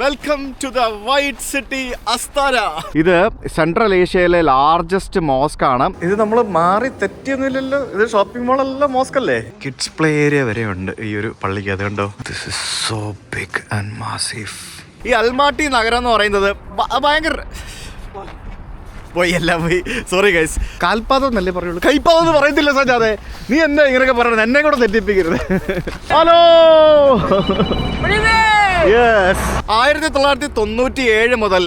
Welcome to the white city Astana. ഇത് central ഏഷ്യയിലെ largest mosque ആണ്. ഇത് നമ്മൾ മാറി തെറ്റിയൊന്നുമില്ലല്ലോ. ഇത് ഷോപ്പിംഗ് മോൾ അല്ല, മോസ്ക് അല്ലേ? കിഡ്സ് പ്ലേ ഏരിയ വരെ ഉണ്ട് ഈ ഒരു പള്ളിക്ക്. അത് കണ്ടോ, this is so big and massive. ഈ അൽമാട്ടി നഗരം എന്ന് പറയുന്നത് ഭയങ്കര പോയി. സോറി ഗൈസ്, കാൽപാദം എന്നല്ലേ പറയുള്ളൂ, കൈപ്പാദം എന്ന് പറയത്തില്ല സജാദേ. നീ എന്താ ഇങ്ങനെയൊക്കെ പറയണത്? എന്നെ കൂടെ തെറ്റിപ്പിക്കരുത്. ഹലോ. 1997 മുതൽ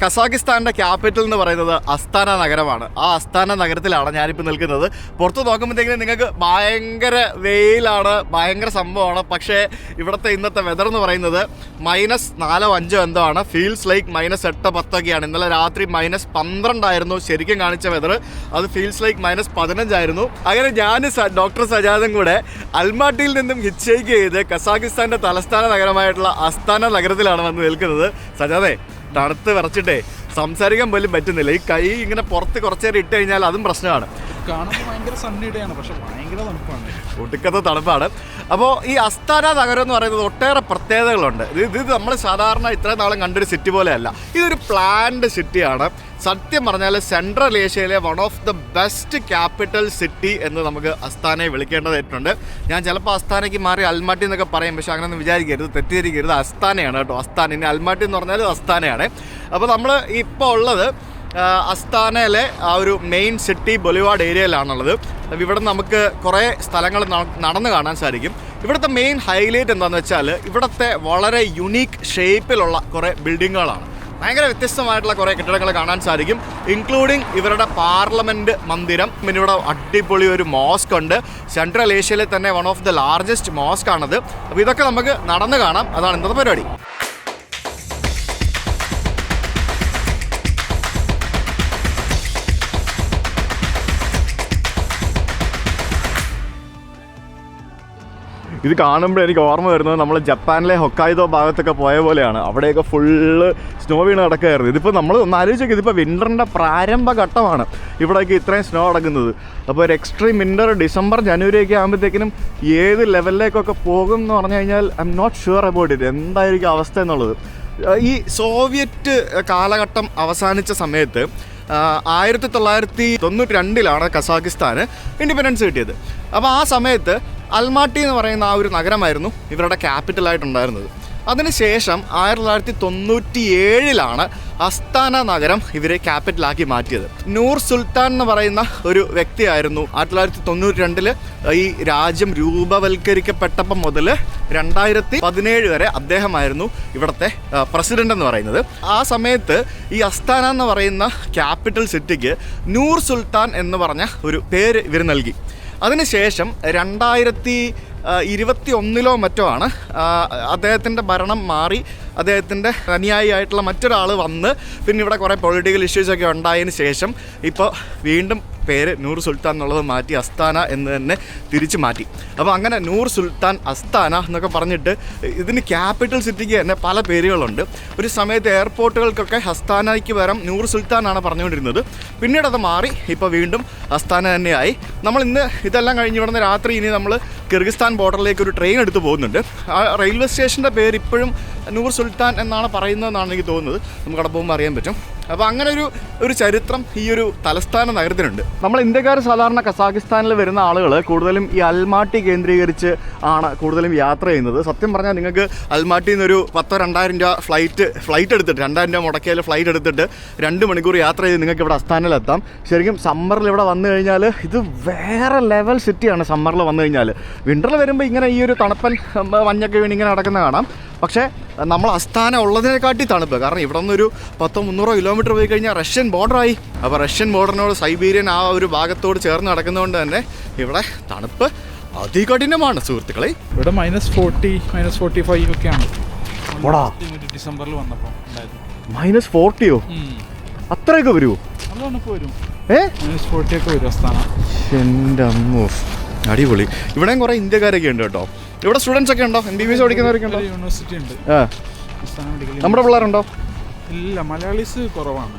കസാഖിസ്ഥാൻ്റെ ക്യാപിറ്റൽ എന്ന് പറയുന്നത് അസ്താന നഗരമാണ്. ആ അസ്താന നഗരത്തിലാണ് ഞാനിപ്പോൾ നിൽക്കുന്നത്. പുറത്ത് നോക്കുമ്പോഴത്തേക്കും നിങ്ങൾക്ക് ഭയങ്കര വെയിലാണ്, ഭയങ്കര സംഭവമാണ്. പക്ഷേ ഇവിടുത്തെ ഇന്നത്തെ വെതർ എന്ന് പറയുന്നത് -4-5 എന്തോ ആണ്. ഫീൽസ് ലൈക്ക് -8-10 ഇന്നലെ രാത്രി -12 ആയിരുന്നു ശരിക്കും കാണിച്ച വെതർ. അത് ഫീൽസ് ലൈക്ക് -15 ആയിരുന്നു. അങ്ങനെ ഞാൻ ഡോക്ടർ സജാദും കൂടെ അൽമാട്ടിയിൽ നിന്നും ഹിച്ചേക്ക് ചെയ്ത് കസാഖിസ്ഥാൻ്റെ തലസ്ഥാന നഗരമായിട്ടുള്ള അസ്താന നഗരത്തിലാണ് വന്ന് നിൽക്കുന്നത്. സജാദേ, തണുത്ത് വിറച്ചിട്ടേ സംസാരിക്കാൻ പോലും പറ്റുന്നില്ല. ഈ കൈ ഇങ്ങനെ പുറത്ത് കുറച്ച് നേരം ഇട്ട് കഴിഞ്ഞാൽ അതും പ്രശ്നമാണ്. ഒടുക്കത്തെ തണുപ്പാണ്. അപ്പോൾ ഈ അസ്താന നഗരം എന്ന് പറയുന്നത് ഒട്ടേറെ പ്രത്യേകതകളുണ്ട്. ഇത് നമ്മൾ സാധാരണ ഇത്രയും നാളും കണ്ടൊരു സിറ്റി പോലെയല്ല. ഇതൊരു പ്ലാൻഡ് സിറ്റിയാണ്. സത്യം പറഞ്ഞാൽ സെൻട്രൽ ഏഷ്യയിലെ one of the best capital city എന്ന് നമുക്ക് അസ്താനയെ വിളിക്കേണ്ടതായിട്ടുണ്ട്. ഞാൻ ചിലപ്പോൾ അസ്താനയ്ക്ക് മാറി അൽമാട്ടി എന്നൊക്കെ പറയും, പക്ഷേ അങ്ങനെയൊന്നും വിചാരിക്കരുത്, തെറ്റിദ്ധരിക്കരുത്. അസ്താനയാണ് കേട്ടോ, അസ്താന. ഇനി അൽമാട്ടി എന്ന് പറഞ്ഞാൽ അസ്താനയാണ്. അപ്പോൾ നമ്മൾ ഇപ്പോൾ ഉള്ളത് അസ്താനയിലെ ആ ഒരു മെയിൻ സിറ്റി ബൊലിവാർഡ് ഏരിയയിലാണുള്ളത്. ഇവിടെ നമുക്ക് കുറേ സ്ഥലങ്ങൾ നടന്ന് കാണാൻ സാധിക്കും. ഇവിടുത്തെ മെയിൻ ഹൈലൈറ്റ് എന്താണെന്ന് വെച്ചാൽ ഇവിടുത്തെ വളരെ യുണീക്ക് ഷേപ്പിലുള്ള കുറേ ബിൽഡിങ്ങുകളാണ്. ഭയങ്കര വ്യത്യസ്തമായിട്ടുള്ള കുറേ കെട്ടിടങ്ങൾ കാണാൻ സാധിക്കും, ഇൻക്ലൂഡിങ് ഇവരുടെ പാർലമെൻറ്റ് മന്ദിരം. പിന്നെ ഇവിടെ അടിപൊളി ഒരു മോസ്ക് ഉണ്ട്. സെൻട്രൽ ഏഷ്യയിലെ തന്നെ one of the largest mosque ആണത്. അപ്പോൾ ഇതൊക്കെ നമുക്ക് നടന്ന് കാണാം. അതാണ് ഇന്നത്തെ പരിപാടി. ഇത് കാണുമ്പോൾ എനിക്ക് ഓർമ്മ വരുന്നത് നമ്മൾ ജപ്പാനിലെ ഹൊക്കായിദോ ഭാഗത്തൊക്കെ പോയ പോലെയാണ്. അവിടെയൊക്കെ ഫുള്ള് സ്നോ വീണ് കിടക്കുകയായിരുന്നു. ഇതിപ്പോൾ നമ്മൾ ഒന്ന് ആലോചിച്ചൊക്കെ, ഇതിപ്പോൾ വിൻ്ററിൻ്റെ പ്രാരംഭ ഘട്ടമാണ് ഇവിടേക്ക് ഇത്രയും സ്നോ കിടക്കുന്നത്. അപ്പോൾ ഒരു എക്സ്ട്രീം വിൻ്റർ ഡിസംബർ ജനുവരി ഒക്കെ ആകുമ്പോഴത്തേക്കിനും ഏത് ലെവലിലേക്കൊക്കെ പോകും എന്ന് പറഞ്ഞു കഴിഞ്ഞാൽ I'm not sure about it, എന്തായിരിക്കും അവസ്ഥ എന്നുള്ളത്. ഈ സോവിയറ്റ് കാലഘട്ടം അവസാനിച്ച സമയത്ത് 1992 കസാഖിസ്ഥാന് ഇൻഡിപെൻഡൻസ് കിട്ടിയത്. അപ്പോൾ ആ സമയത്ത് അൽമാട്ടി എന്ന് പറയുന്ന ആ ഒരു നഗരമായിരുന്നു ഇവരുടെ ക്യാപിറ്റലായിട്ടുണ്ടായിരുന്നത്. അതിനുശേഷം 1997 അസ്താന നഗരം ഇവരെ ക്യാപിറ്റലാക്കി മാറ്റിയത്. നൂർ സുൽത്താൻ എന്ന് പറയുന്ന ഒരു വ്യക്തിയായിരുന്നു 1992 ഈ രാജ്യം രൂപവൽക്കരിക്കപ്പെട്ടപ്പം മുതൽ 2017 വരെ അദ്ദേഹമായിരുന്നു ഇവിടുത്തെ പ്രസിഡന്റ് എന്ന് പറയുന്നത്. ആ സമയത്ത് ഈ അസ്താന എന്ന് പറയുന്ന ക്യാപിറ്റൽ സിറ്റിക്ക് നൂർ സുൽത്താൻ എന്ന് പറഞ്ഞ ഒരു പേര് ഇവർ നൽകി. അതിനുശേഷം 2021 മറ്റോ ആണ് അദ്ദേഹത്തിൻ്റെ ഭരണം മാറി അദ്ദേഹത്തിൻ്റെ അനുയായിയായിട്ടുള്ള മറ്റൊരാൾ വന്ന് പിന്നെ ഇവിടെ കുറേ പൊളിറ്റിക്കൽ ഇഷ്യൂസൊക്കെ ഉണ്ടായതിന് ശേഷം ഇപ്പോൾ വീണ്ടും പേര് നൂർ സുൽത്താൻ എന്നുള്ളത് മാറ്റി അസ്താന എന്ന് തന്നെ തിരിച്ചു മാറ്റി. അപ്പോൾ അങ്ങനെ നൂർ സുൽത്താൻ അസ്താന എന്നൊക്കെ പറഞ്ഞിട്ട് ഇതിന് ക്യാപിറ്റൽ സിറ്റിക്ക് തന്നെ പല പേരുകളുണ്ട്. ഒരു സമയത്ത് എയർപോർട്ടുകൾക്കൊക്കെ അസ്താനയ്ക്ക് പകരം നൂർ സുൽത്താനാണ് പറഞ്ഞുകൊണ്ടിരുന്നത്. പിന്നീട് അത് മാറി ഇപ്പോൾ വീണ്ടും അസ്താന തന്നെയായി. നമ്മൾ ഇന്ന് ഇതെല്ലാം കഴിഞ്ഞ് ഇവിടുന്ന് രാത്രി ഇനി നമ്മൾ കിർഗിസ്ഥാൻ ബോർഡറിലേക്ക് ഒരു ട്രെയിൻ എടുത്ത് പോകുന്നുണ്ട്. ആ റെയിൽവേ സ്റ്റേഷൻ്റെ പേര് ഇപ്പോഴും നൂർ സുൽത്താൻ എന്നാണ് പറയുന്നതെന്നാണ് എനിക്ക് തോന്നുന്നത്. നമുക്ക് അവിടെ പോകുമ്പോൾ അറിയാൻ പറ്റും. അപ്പോൾ അങ്ങനെ ഒരു ചരിത്രം ഈ ഒരു തലസ്ഥാന നഗരത്തിനുണ്ട്. നമ്മൾ ഇന്ത്യക്കാർ സാധാരണ കസാഖിസ്ഥാനിൽ വരുന്ന ആളുകൾ കൂടുതലും ഈ അൽമാട്ടി കേന്ദ്രീകരിച്ച് ആണ് കൂടുതലും യാത്ര ചെയ്യുന്നത്. സത്യം പറഞ്ഞാൽ നിങ്ങൾക്ക് അൽമാട്ടിയിൽ നിന്നൊരു 10-2000 രൂപ ഫ്ലൈറ്റ് എടുത്തിട്ട് 2000 രൂപ മുടക്കിയാൽ ഫ്ലൈറ്റ് എടുത്തിട്ട് 2 മണിക്കൂർ യാത്ര ചെയ്ത് നിങ്ങൾക്ക് ഇവിടെ അസ്താനയിലെത്താം. ശരിക്കും സമ്മറിൽ ഇവിടെ വന്നു കഴിഞ്ഞാൽ ഇത് വേറെ ലെവൽ സിറ്റിയാണ്. സമ്മറിൽ വന്നു കഴിഞ്ഞാൽ വിൻ്ററിൽ വരുമ്പോൾ ഇങ്ങനെ ഈ ഒരു തണുപ്പൻ മഞ്ഞൊക്കെ വീണ് ഇങ്ങനെ നടക്കുന്ന കാണാം. പക്ഷേ നമ്മൾ അസ്താന ഉള്ളതിനെക്കാട്ടി തണുപ്പ്. കാരണം ഇവിടെ നിന്നൊരു 100-300 കിലോമീറ്റർ പോയി കഴിഞ്ഞാൽ റഷ്യൻ ബോർഡറായി. അപ്പോൾ റഷ്യൻ ബോർഡറിനോട് സൈബീരിയൻ ആ ഒരു ഭാഗത്തോട് ചേർന്ന് നടക്കുന്നതുകൊണ്ട് തന്നെ ഇവിടെ തണുപ്പ് അതികഠിനമാണ് സുഹൃത്തുക്കളെ. ഇവിടെ -40, -45 ഒക്കെയാണ് ഡിസംബറിൽ വന്നപ്പോൾ. -40യോ? അത്രയൊക്കെ വരുമോ? വരും. -40 ഒക്കെ വരും അസ്താന. എൻ്റെ അമ്മോ, അടിപൊളി. ഇവിടെയും കുറേ ഇന്ത്യക്കാരൊക്കെ ഉണ്ട് കേട്ടോ. ഇവിടെ സ്റ്റുഡൻസ് ഒക്കെ ഉണ്ടോ? MBBS പഠിക്കുന്നവരൊക്കെ ഉണ്ടോ? യൂണിവേഴ്സിറ്റി ഉണ്ട്. നമ്മുടെ പിള്ളേരുണ്ടോ? ഇല്ല, മലയാളീസ് കുറവാണ്.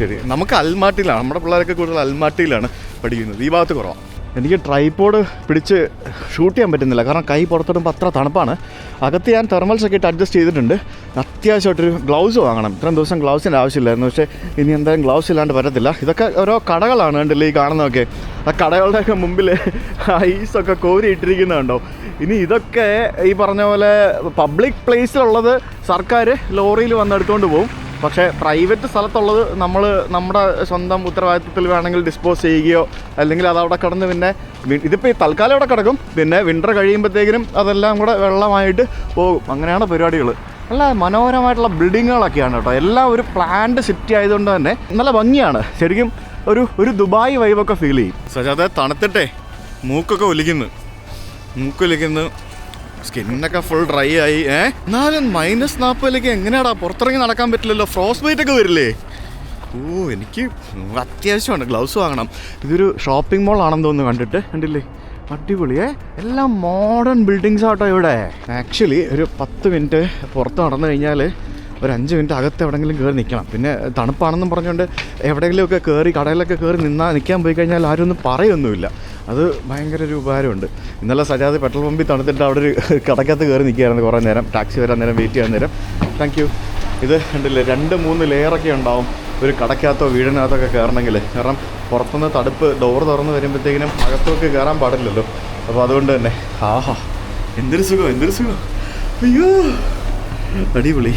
ശരി, നമുക്ക് അൽമാട്ടിയിലാണ് നമ്മുടെ പിള്ളേരൊക്കെ കൂടുതൽ അൽമാട്ടിയിലാണ് പഠിക്കുന്നത്. ഈ ഭാഗത്ത് കുറവാണ്. എനിക്ക് ട്രൈപോഡ് പിടിച്ച് ഷൂട്ട് ചെയ്യാൻ പറ്റുന്നില്ല, കാരണം കൈ പുറത്തിടുമ്പോൾ അത്ര തണുപ്പാണ്. അകത്ത് ഞാൻ തെർമൽസൊക്കെ ഇട്ട് അഡ്ജസ്റ്റ് ചെയ്തിട്ടുണ്ട്. അത്യാവശ്യമായിട്ടൊരു ഗ്ലൗസ് വാങ്ങണം. ഇത്രയും ദിവസം ഗ്ലൗസിൻ്റെ ആവശ്യമില്ലായിരുന്നു, പക്ഷേ ഇനി എന്തായാലും ഗ്ലൗസ് ഇല്ലാണ്ട് പറ്റത്തില്ല. ഇതൊക്കെ ഓരോ കടകളാണ് കണ്ടില്ലേ ഈ കാണുന്നതൊക്കെ. ആ കടകളുടെയൊക്കെ മുമ്പിൽ ഐസൊക്കെ കോരി ഇട്ടിരിക്കുന്നുണ്ടോ. ഇനി ഇതൊക്കെ ഈ പറഞ്ഞ പോലെ പബ്ലിക് പ്ലേസിലുള്ളത് സർക്കാർ ലോറിയിൽ വന്നെടുത്തുകൊണ്ട് പോകും. പക്ഷേ പ്രൈവറ്റ് സ്ഥലത്തുള്ളത് നമ്മൾ നമ്മുടെ സ്വന്തം ഉത്തരവാദിത്വത്തിൽ വേണമെങ്കിൽ ഡിസ്പോസ് ചെയ്യുകയോ അല്ലെങ്കിൽ അതവിടെ കിടന്ന് പിന്നെ ഇതിപ്പോൾ ഈ തൽക്കാലം അവിടെ കിടക്കും, പിന്നെ വിൻ്റർ കഴിയുമ്പോഴത്തേക്കിനും അതെല്ലാം കൂടെ വെള്ളമായിട്ട് പോകും. അങ്ങനെയാണ് പരിപാടികൾ. നല്ല മനോഹരമായിട്ടുള്ള ബിൽഡിങ്ങുകളൊക്കെയാണ് കേട്ടോ. എല്ലാം ഒരു പ്ലാൻഡ് സിറ്റി ആയതുകൊണ്ട് തന്നെ നല്ല ഭംഗിയാണ്. ശരിക്കും ഒരു ദുബായ് വൈബൊക്കെ ഫീൽ ചെയ്യും. സജാദ് തണുത്തിട്ടെ മൂക്കൊക്കെ മൂക്കൊലിക്കുന്നു, സ്കിന്നൊക്കെ ഫുൾ ഡ്രൈ ആയി. എന്നാലും -40 എങ്ങനെയാടാ പുറത്തിറങ്ങി നടക്കാൻ പറ്റില്ലല്ലോ, ഫ്രോസ്റ്റ് ബൈറ്റ് ഒക്കെ വരില്ലേ? എനിക്ക് അത്യാവശ്യമാണ് ഗ്ലൗസ് വാങ്ങണം. ഇതൊരു ഷോപ്പിംഗ് മോൾ ആണെന്ന് തോന്നുന്നു കണ്ടിട്ട്. കണ്ടില്ലേ, അടിപൊളിയേ. എല്ലാം മോഡേൺ ബിൽഡിങ്സ് ആട്ടോ ഇവിടെ. ആക്ച്വലി ഒരു 10 മിനിറ്റ് പുറത്ത് നടന്നു കഴിഞ്ഞാൽ ഒരു 5 മിനിറ്റ് അകത്ത് എവിടെയെങ്കിലും കയറി നിൽക്കണം. പിന്നെ തണുപ്പാണെന്നും പറഞ്ഞുകൊണ്ട് എവിടെയെങ്കിലുമൊക്കെ കയറി കടയിലൊക്കെ കയറി നിൽക്കാൻ പോയി കഴിഞ്ഞാൽ ആരും ഒന്നും പറയൊന്നുമില്ല. അത് ഭയങ്കര ഒരു ഉപകാരമുണ്ട്. ഇന്നലെ സജാദ് പെട്രോൾ പമ്പിൽ തണുത്തിട്ട് അവിടെ ഒരു കടക്കകത്ത് കയറി നിൽക്കുകയായിരുന്നു കുറേ നേരം, ടാക്സി വരാൻ നേരം, വെയിറ്റ് ചെയ്യാൻ നേരം. Thank you. ഇത് കണ്ടില്ലേ, 2-3 ലെയറൊക്കെ ഉണ്ടാവും ഒരു കടക്കകത്തോ വീടിനകത്തൊക്കെ കയറണമെങ്കിൽ. കാരണം പുറത്തുനിന്ന് തടുപ്പ് ഡോർ തുറന്ന് വരുമ്പോഴത്തേക്കിനും അകത്തൊക്കെ കയറാൻ പാടില്ലല്ലോ. അപ്പോൾ അതുകൊണ്ട് തന്നെ എന്തൊരു സുഖം. അയ്യോ അടിപൊളി.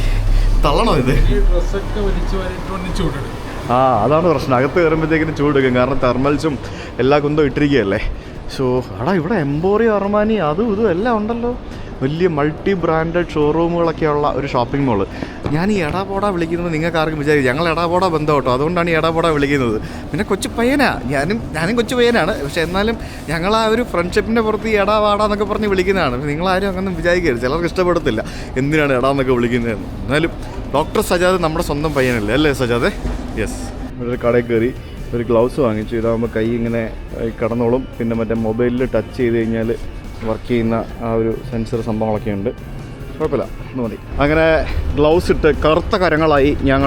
തള്ളണോ ഇത്? അതാണ് പ്രശ്നം. അകത്ത് കയറുമ്പോഴത്തേക്കിനും ചൂടെടുക്കും, കാരണം തെർമൽസും എല്ലാ കുന്തവും ഇട്ടിരിക്കുകയല്ലേ. സോ ഇവിടെ എംപോറിയോ അർമാനി അതും ഇതും എല്ലാം ഉണ്ടല്ലോ. വലിയ മൾട്ടി ബ്രാൻഡഡ് ഷോറൂമുകളൊക്കെ ഉള്ള ഒരു ഷോപ്പിംഗ് മോള്. ഞാൻ ഈ എടാപോട വിളിക്കുന്നത് നിങ്ങൾക്ക് ആർക്കും വിചാരിക്കും, ഞങ്ങൾ എടാപോട ബന്ധം കേട്ടോ, അതുകൊണ്ടാണ് ഈ എടാപോട വിളിക്കുന്നത്. പിന്നെ കൊച്ചു പയ്യനാണ്, ഞാനും കൊച്ചു പയ്യനാണ്. പക്ഷേ എന്നാലും ഞങ്ങൾ ആ ഒരു ഫ്രണ്ട്ഷിപ്പിൻ്റെ പുറത്ത് ഈ എടാവാടാന്നൊക്കെ പറഞ്ഞ് വിളിക്കുന്നതാണ്. നിങ്ങളാരും അങ്ങനെ വിചാരിക്കരുത്, ചിലർക്ക് ഇഷ്ടപ്പെടത്തില്ല എന്തിനാണ് എടാന്നൊക്കെ വിളിക്കുന്നതെന്ന്. എന്നാലും ഡോക്ടർ സജാദ് നമ്മുടെ സ്വന്തം പയ്യനല്ലേ, അല്ലേ സജാദ്? യെസ്. ഒരു കടയിൽ കയറി ഒരു ഗ്ലൗസ് വാങ്ങിച്ചു. ഇതാകുമ്പോൾ കൈ ഇങ്ങനെ കടന്നോളും. പിന്നെ മറ്റേ മൊബൈലിൽ ടച്ച് ചെയ്ത് കഴിഞ്ഞാൽ വർക്ക് ചെയ്യുന്ന ആ ഒരു സെൻസർ സംഭവങ്ങളൊക്കെ ഉണ്ട്. കുഴപ്പമില്ല, ഒന്ന് മതി. അങ്ങനെ ഗ്ലൗസ് ഇട്ട് കറുത്ത കരങ്ങളായി ഞാൻ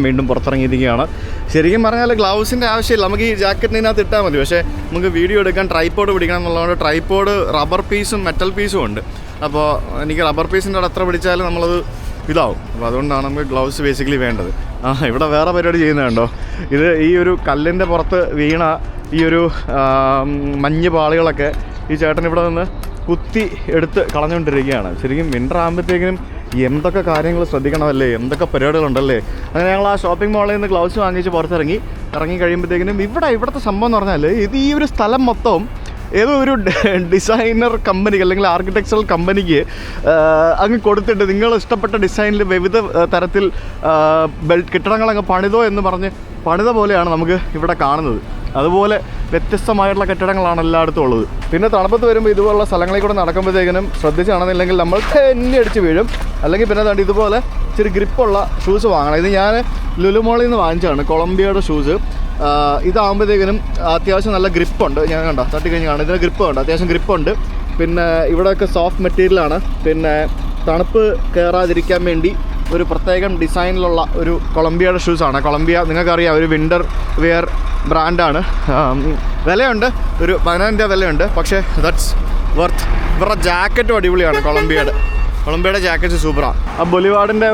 വീണ്ടും പുറത്തിറങ്ങിയിരിക്കുകയാണ്. ശരിക്കും പറഞ്ഞാൽ ഗ്ലൗസിൻ്റെ ആവശ്യമില്ല, നമുക്ക് ഈ ജാക്കറ്റിനകത്ത് ഇട്ടാൽ മതി. പക്ഷേ നമുക്ക് വീഡിയോ എടുക്കാൻ ട്രൈപോഡ് പിടിക്കണം എന്നുള്ളതുകൊണ്ട് ട്രൈപോഡ് റബ്ബർ പീസും മെറ്റൽ പീസും ഉണ്ട്. അപ്പോൾ എനിക്ക് റബ്ബർ പീസിൻ്റെ അവിടെ എത്ര പിടിച്ചാലും നമ്മളത് ഇതാവും. അപ്പോൾ അതുകൊണ്ടാണ് നമുക്ക് ഗ്ലൗസ് ബേസിക്കലി വേണ്ടത്. ഇവിടെ വേറെ പരിപാടി ചെയ്യുന്നതുണ്ടോ? ഇത് ഈ ഒരു കല്ലിൻ്റെ പുറത്ത് വീണ ഈ ഒരു മഞ്ഞ് പാളികളൊക്കെ ഈ ചേട്ടൻ ഇവിടെ നിന്ന് കുത്തി എടുത്ത് കളഞ്ഞുകൊണ്ടിരിക്കുകയാണ്. ശരിക്കും വിൻ്റർ ആകുമ്പോഴത്തേക്കിനും എന്തൊക്കെ കാര്യങ്ങൾ ശ്രദ്ധിക്കണമല്ലേ, എന്തൊക്കെ പരിപാടികളുണ്ടല്ലേ. അങ്ങനെ ഞങ്ങൾ ആ ഷോപ്പിംഗ് മോളിൽ നിന്ന് ഗ്ലൗസ് വാങ്ങിച്ച് പുറത്തിറങ്ങി കഴിയുമ്പോഴത്തേക്കിനും ഇവിടുത്തെ സംഭവം എന്ന് പറഞ്ഞാൽ ഇത് ഈ ഒരു സ്ഥലം മൊത്തം ഏതോ ഒരു ഡിസൈനർ കമ്പനിക്ക് അല്ലെങ്കിൽ ആർക്കിടെക്ചറൽ കമ്പനിക്ക് അങ്ങ് കൊടുത്തിട്ട് നിങ്ങൾ ഇഷ്ടപ്പെട്ട ഡിസൈനിൽ വിവിധ തരത്തിൽ കെട്ടിടങ്ങളങ്ങ് പണിതോ എന്ന് പറഞ്ഞ് പണിത പോലെയാണ് നമുക്ക് ഇവിടെ കാണുന്നത്. അതുപോലെ വ്യത്യസ്തമായിട്ടുള്ള കെട്ടിടങ്ങളാണ് എല്ലായിടത്തും ഉള്ളത്. പിന്നെ തണുപ്പത്ത് വരുമ്പോൾ ഇതുപോലുള്ള സ്ഥലങ്ങളിൽ കൂടെ നടക്കുമ്പോഴത്തേക്കിനും ശ്രദ്ധിച്ചാണെന്നില്ലെങ്കിൽ നമ്മൾ തന്നെ അടിച്ച് വീഴും. അല്ലെങ്കിൽ പിന്നെ തണ്ട് ഇതുപോലെ ഇച്ചിരി ഗ്രിപ്പുള്ള ഷൂസ് വാങ്ങണം. ഇത് ഞാൻ ലുലുമോളിൽ നിന്ന് വാങ്ങിച്ചതാണ്, കൊളംബിയയുടെ ഷൂസ്. ഇതാകുമ്പോഴത്തേക്കിനും അത്യാവശ്യം നല്ല ഗ്രിപ്പുണ്ട്. ഞാൻ കണ്ടോ തട്ടിക്കഴിഞ്ഞ് കാണാം, ഇതിന് ഗ്രിപ്പ് ഉണ്ട്, അത്യാവശ്യം ഗ്രിപ്പുണ്ട്. പിന്നെ ഇവിടെയൊക്കെ സോഫ്റ്റ് മെറ്റീരിയലാണ്. പിന്നെ തണുപ്പ് കയറാതിരിക്കാൻ വേണ്ടി ഒരു പ്രത്യേകം ഡിസൈനിലുള്ള ഒരു കൊളംബിയയുടെ ഷൂസാണ്. കൊളംബിയ നിങ്ങൾക്കറിയാം, ഒരു വിൻ്റർ വെയർ ബ്രാൻഡാണ്. വിലയുണ്ട്, ഒരു 15 രൂപ വിലയുണ്ട്. പക്ഷേ ദാറ്റ്സ് വർത്ത്. ഇവരുടെ ജാക്കറ്റും അടിപൊളിയാണ്. കൊളംബിയയുടെ ജാക്കറ്റ് സൂപ്പറാണ്. ആ ബൊലിവാർഡിൻ്റെ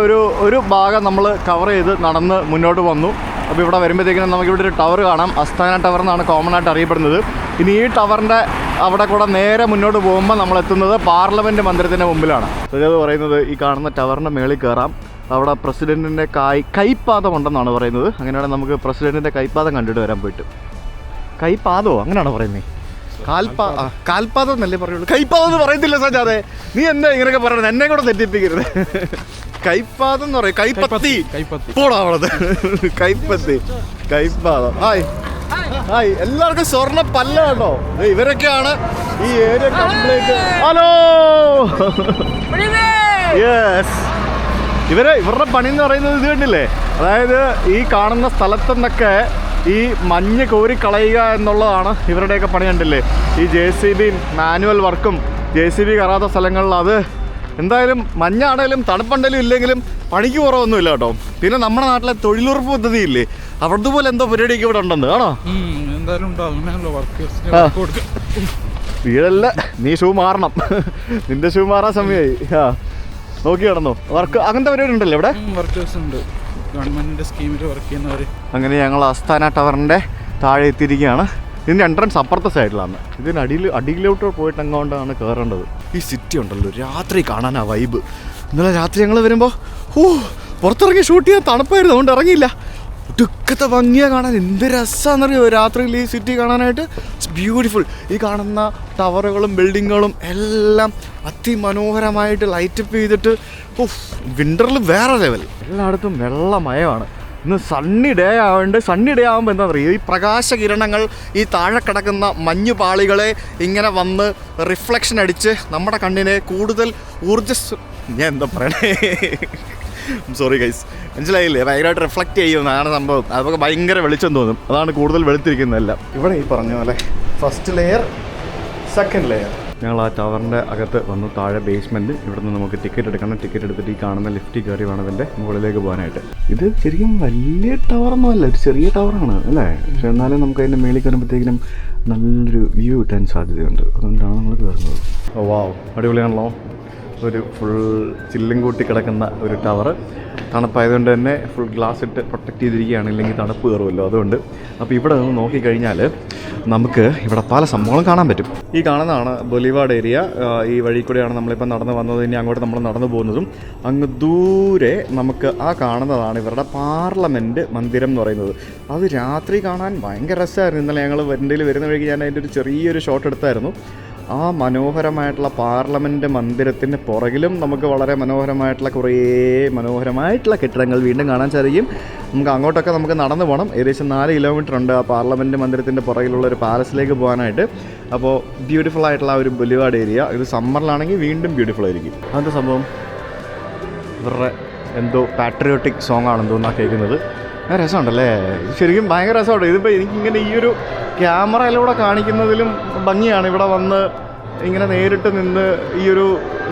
ഒരു ഭാഗം നമ്മൾ കവർ ചെയ്ത് നടന്ന് മുന്നോട്ട് വന്നു. അപ്പോൾ ഇവിടെ വരുമ്പോഴത്തേക്കിനും നമുക്കിവിടെ ഒരു ടവർ കാണാം. അസ്താന ടവർ എന്നാണ് കോമൺ ആയിട്ട് അറിയപ്പെടുന്നത്. ഇനി ഈ ടവറിൻ്റെ അവിടെ കൂടെ നേരെ മുന്നോട്ട് പോകുമ്പോൾ നമ്മൾ എത്തുന്നത് പാർലമെൻറ്റ് മന്ദിരത്തിൻ്റെ മുമ്പിലാണ്. അത് പറയുന്നത് ഈ കാണുന്ന ടവറിൻ്റെ മേളിൽ കയറാം. അവിടെ പ്രസിഡൻറ്റിൻ്റെ കൈപ്പാദം ഉണ്ടെന്നാണ് പറയുന്നത്. അങ്ങനെയാണെങ്കിൽ നമുക്ക് പ്രസിഡൻറ്റിൻ്റെ കൈപ്പാദം കണ്ടിട്ട് വരാൻ പോയിട്ട്. കൈപ്പാദമോ അങ്ങനെയാണോ പറയുന്നത്? കാൽപാദം എന്നല്ലേ പറയുള്ളൂ, കൈപ്പാദം എന്ന് പറയത്തില്ല സജാദേ. നീ എന്താ ഇങ്ങനെയൊക്കെ പറയണത്? എന്നെ കൂടെ തെറ്റിപ്പിക്കരുത്. കൈപ്പാദം എന്ന് പറയും, കൈപ്പത്തി പോടാ അവളത്. കൈപ്പാദം. ഹായ് എല്ലാവർക്കും സ്വർണ്ണ പല്ല കേട്ടോ. ഇവരൊക്കെയാണ് ഈ ഏരിയ കംപ്ലീറ്റ്. Hello, yes. ഇവരുടെ പണി എന്ന് പറയുന്നത് ഇത് കണ്ടില്ലേ, അതായത് ഈ കാണുന്ന സ്ഥലത്തു നിന്നൊക്കെ ഈ മഞ്ഞ് കോരി കളയുക എന്നുള്ളതാണ് ഇവരുടെയൊക്കെ പണി. കണ്ടില്ലേ, ഈ JCB മാനുവൽ വർക്കും JCB കയറാത്ത സ്ഥലങ്ങളിൽ അത് എന്തായാലും മഞ്ഞാണേലും തണുപ്പുണ്ടെങ്കിലും ഇല്ലെങ്കിലും പണിക്ക് കുറവൊന്നുമില്ല കേട്ടോ. പിന്നെ നമ്മുടെ നാട്ടിലെ തൊഴിലുറപ്പ് പദ്ധതി ഇല്ലേ, അവിടുത്തെ പോലെ എന്തോ പരിപാടിയൊക്കെ ഇവിടെ ഉണ്ടെന്ന് ആണോ? എന്തായാലും ഉണ്ടാവും, അങ്ങനെയല്ലോ വർക്കേഴ്സിന് ആ. കൊടുക്കും. വീടല്ല, നീ ഷൂ മാറണം. നിന്റെ ഷൂ മാറാൻ സമയമായി. ആ നോക്കി കിടന്നു. വർക്ക് അങ്ങനത്തെ പരിപാടി ഉണ്ടല്ലോ ഇവിടെ. വർക്കേഴ്സ് ഉണ്ട്, ഗവൺമെന്റിന്റെ സ്കീമിൽ വർക്ക് ചെയ്യുന്നവർ. അങ്ങനെ ഞങ്ങൾ അസ്താന ടവറിൻ്റെ താഴെ എത്തിയിരിക്കുകയാണ്. ഇതിൻ്റെ എൻട്രൻസ് അപ്പുറത്തെ സൈഡിലാണ്. അടിയിലോട്ട് പോയിട്ട് അങ്ങോട്ടാണ് കയറേണ്ടത്. ഈ സിറ്റി ഉണ്ടല്ലോ രാത്രി കാണാൻ ആ വൈബ്. ഇന്നലെ രാത്രി ഞങ്ങൾ വരുമ്പോൾ പുറത്തിറങ്ങി ഷൂട്ട് ചെയ്യാൻ തണുപ്പായിരുന്നു, അതുകൊണ്ട് ഇറങ്ങിയില്ല. ഒടുക്കത്തെ ഭംഗിയാ കാണാൻ. എന്ത് രസമാണെന്നറിയോ രാത്രിയിൽ ഈ സിറ്റി കാണാനായിട്ട്. It's beautiful. ഈ കാണുന്ന ടവറുകളും ബിൽഡിങ്ങുകളും എല്ലാം അതിമനോഹരമായിട്ട് ലൈറ്റപ്പ് ചെയ്തിട്ട് വിൻ്ററിൽ വേറെ ലെവൽ. എല്ലായിടത്തും വെള്ളമയമാണ്. ഇന്ന് സണ്ണി ഡേ ആവുന്നുണ്ട്. സണ്ണി ഡേ ആകുമ്പോൾ എന്താ പറയുക, ഈ പ്രകാശകിരണങ്ങൾ ഈ താഴെ കിടക്കുന്ന മഞ്ഞു പാളികളെ ഇങ്ങനെ വന്ന് റിഫ്ലക്ഷൻ അടിച്ച് നമ്മുടെ കണ്ണിനെ കൂടുതൽ ഞാൻ എന്താ പറയണേ, സോറി ഗൈസ്, മനസ്സിലായില്ലേ, ഭയങ്കരമായിട്ട് റിഫ്ലക്റ്റ് ചെയ്യുന്നതാണ് സംഭവം. അതൊക്കെ ഭയങ്കര വെളിച്ചം തോന്നും. അതാണ് കൂടുതൽ വെളുത്തിരിക്കുന്നതെല്ലാം. ഇവിടെ ഈ പറഞ്ഞ പോലെ ഫസ്റ്റ് ലെയർ, സെക്കൻഡ് ലെയർ. ഞങ്ങൾ ആ ടവറിൻ്റെ അകത്ത് വന്നു. താഴെ ബേസ്മെൻറ്റ്. ഇവിടെ നിന്ന് നമുക്ക് ടിക്കറ്റ് എടുക്കണം. ടിക്കറ്റ് എടുത്തിട്ട് ഈ കാണുന്ന ലിഫ്റ്റിൽ കയറി വേണം ഇതിൻ്റെ മുകളിലേക്ക് പോകാനായിട്ട്. ഇത് ശരിക്കും വലിയ ടവറൊന്നും അല്ല, ഒരു ചെറിയ ടവറാണ് അല്ലേ. പക്ഷെ എന്നാലും നമുക്ക് അതിൻ്റെ മേളിൽ കയറുമ്പോഴത്തേക്കിനും നല്ലൊരു വ്യൂ കിട്ടാൻ സാധ്യതയുണ്ട്. അതുകൊണ്ടാണ് നമ്മൾ കയറുന്നത്. ഓ വാവ്, അടിപൊളിയാണല്ലോ. ഒരു ഫുൾ ചില്ലും കൂട്ടി കിടക്കുന്ന ഒരു ടവർ. തണുപ്പായതുകൊണ്ട് തന്നെ ഫുൾ ഗ്ലാസ് ഇട്ട് പ്രൊട്ടക്റ്റ് ചെയ്തിരിക്കുകയാണ്, ഇല്ലെങ്കിൽ തണുപ്പ് കയറുമല്ലോ, അതുകൊണ്ട്. അപ്പോൾ ഇവിടെ നിന്ന് നോക്കിക്കഴിഞ്ഞാൽ നമുക്ക് ഇവിടെ പല സംഭവങ്ങളും കാണാൻ പറ്റും. ഈ കാണുന്നതാണ് ബൊലിവാർഡ് ഏരിയ. ഈ വഴി കൂടെയാണ് നമ്മളിപ്പോൾ നടന്ന് വന്നത്. ഇനി അങ്ങോട്ട് നമ്മൾ നടന്നു പോകുന്നതും. അങ്ങ് ദൂരെ നമുക്ക് ആ കാണുന്നതാണ് ഇവരുടെ പാർലമെൻറ്റ് മന്ദിരം എന്ന് പറയുന്നത്. അത് രാത്രി കാണാൻ ഭയങ്കര രസമായിരുന്നു. ഇന്നലെ ഞങ്ങൾ വണ്ടിയിൽ വരുന്ന വഴിക്ക് ഞാൻ അതിൻ്റെ ഒരു ചെറിയൊരു ഷോട്ട് എടുത്തായിരുന്നു. ആ മനോഹരമായിട്ടുള്ള പാർലമെൻറ്റ് മന്ദിരത്തിൻ്റെ പുറകിലും നമുക്ക് വളരെ മനോഹരമായിട്ടുള്ള കെട്ടിടങ്ങൾ വീണ്ടും കാണാൻ സാധിക്കും. നമുക്ക് അങ്ങോട്ടൊക്കെ നമുക്ക് നടന്നു പോകണം. ഏകദേശം 4 കിലോമീറ്റർ ഉണ്ട് ആ പാർലമെൻറ്റ് മന്ദിരത്തിൻ്റെ പുറകിലുള്ള ഒരു പാലസിലേക്ക് പോകാനായിട്ട്. അപ്പോൾ ബ്യൂട്ടിഫുൾ ആയിട്ടുള്ള ഒരു ബൊലിവാർഡ് ഏരിയ. ഇത് സമ്മറിലാണെങ്കിൽ വീണ്ടും ബ്യൂട്ടിഫുൾ ആയിരിക്കും. അതെന്താ സംഭവം, ഇവരുടെ എന്തോ പാട്രിയോട്ടിക് സോങ് ആണെന്ന് തോന്നുന്നു കേൾക്കുന്നത്. രസമുണ്ടല്ലേ, ശരിക്കും ഭയങ്കര രസമുണ്ട്. ഇതിപ്പോൾ എനിക്കിങ്ങനെ ഈ ഒരു ക്യാമറയിലൂടെ കാണിക്കുന്നതിലും ഭംഗിയാണ് ഇവിടെ വന്ന് ഇങ്ങനെ നേരിട്ട് നിന്ന് ഈ ഒരു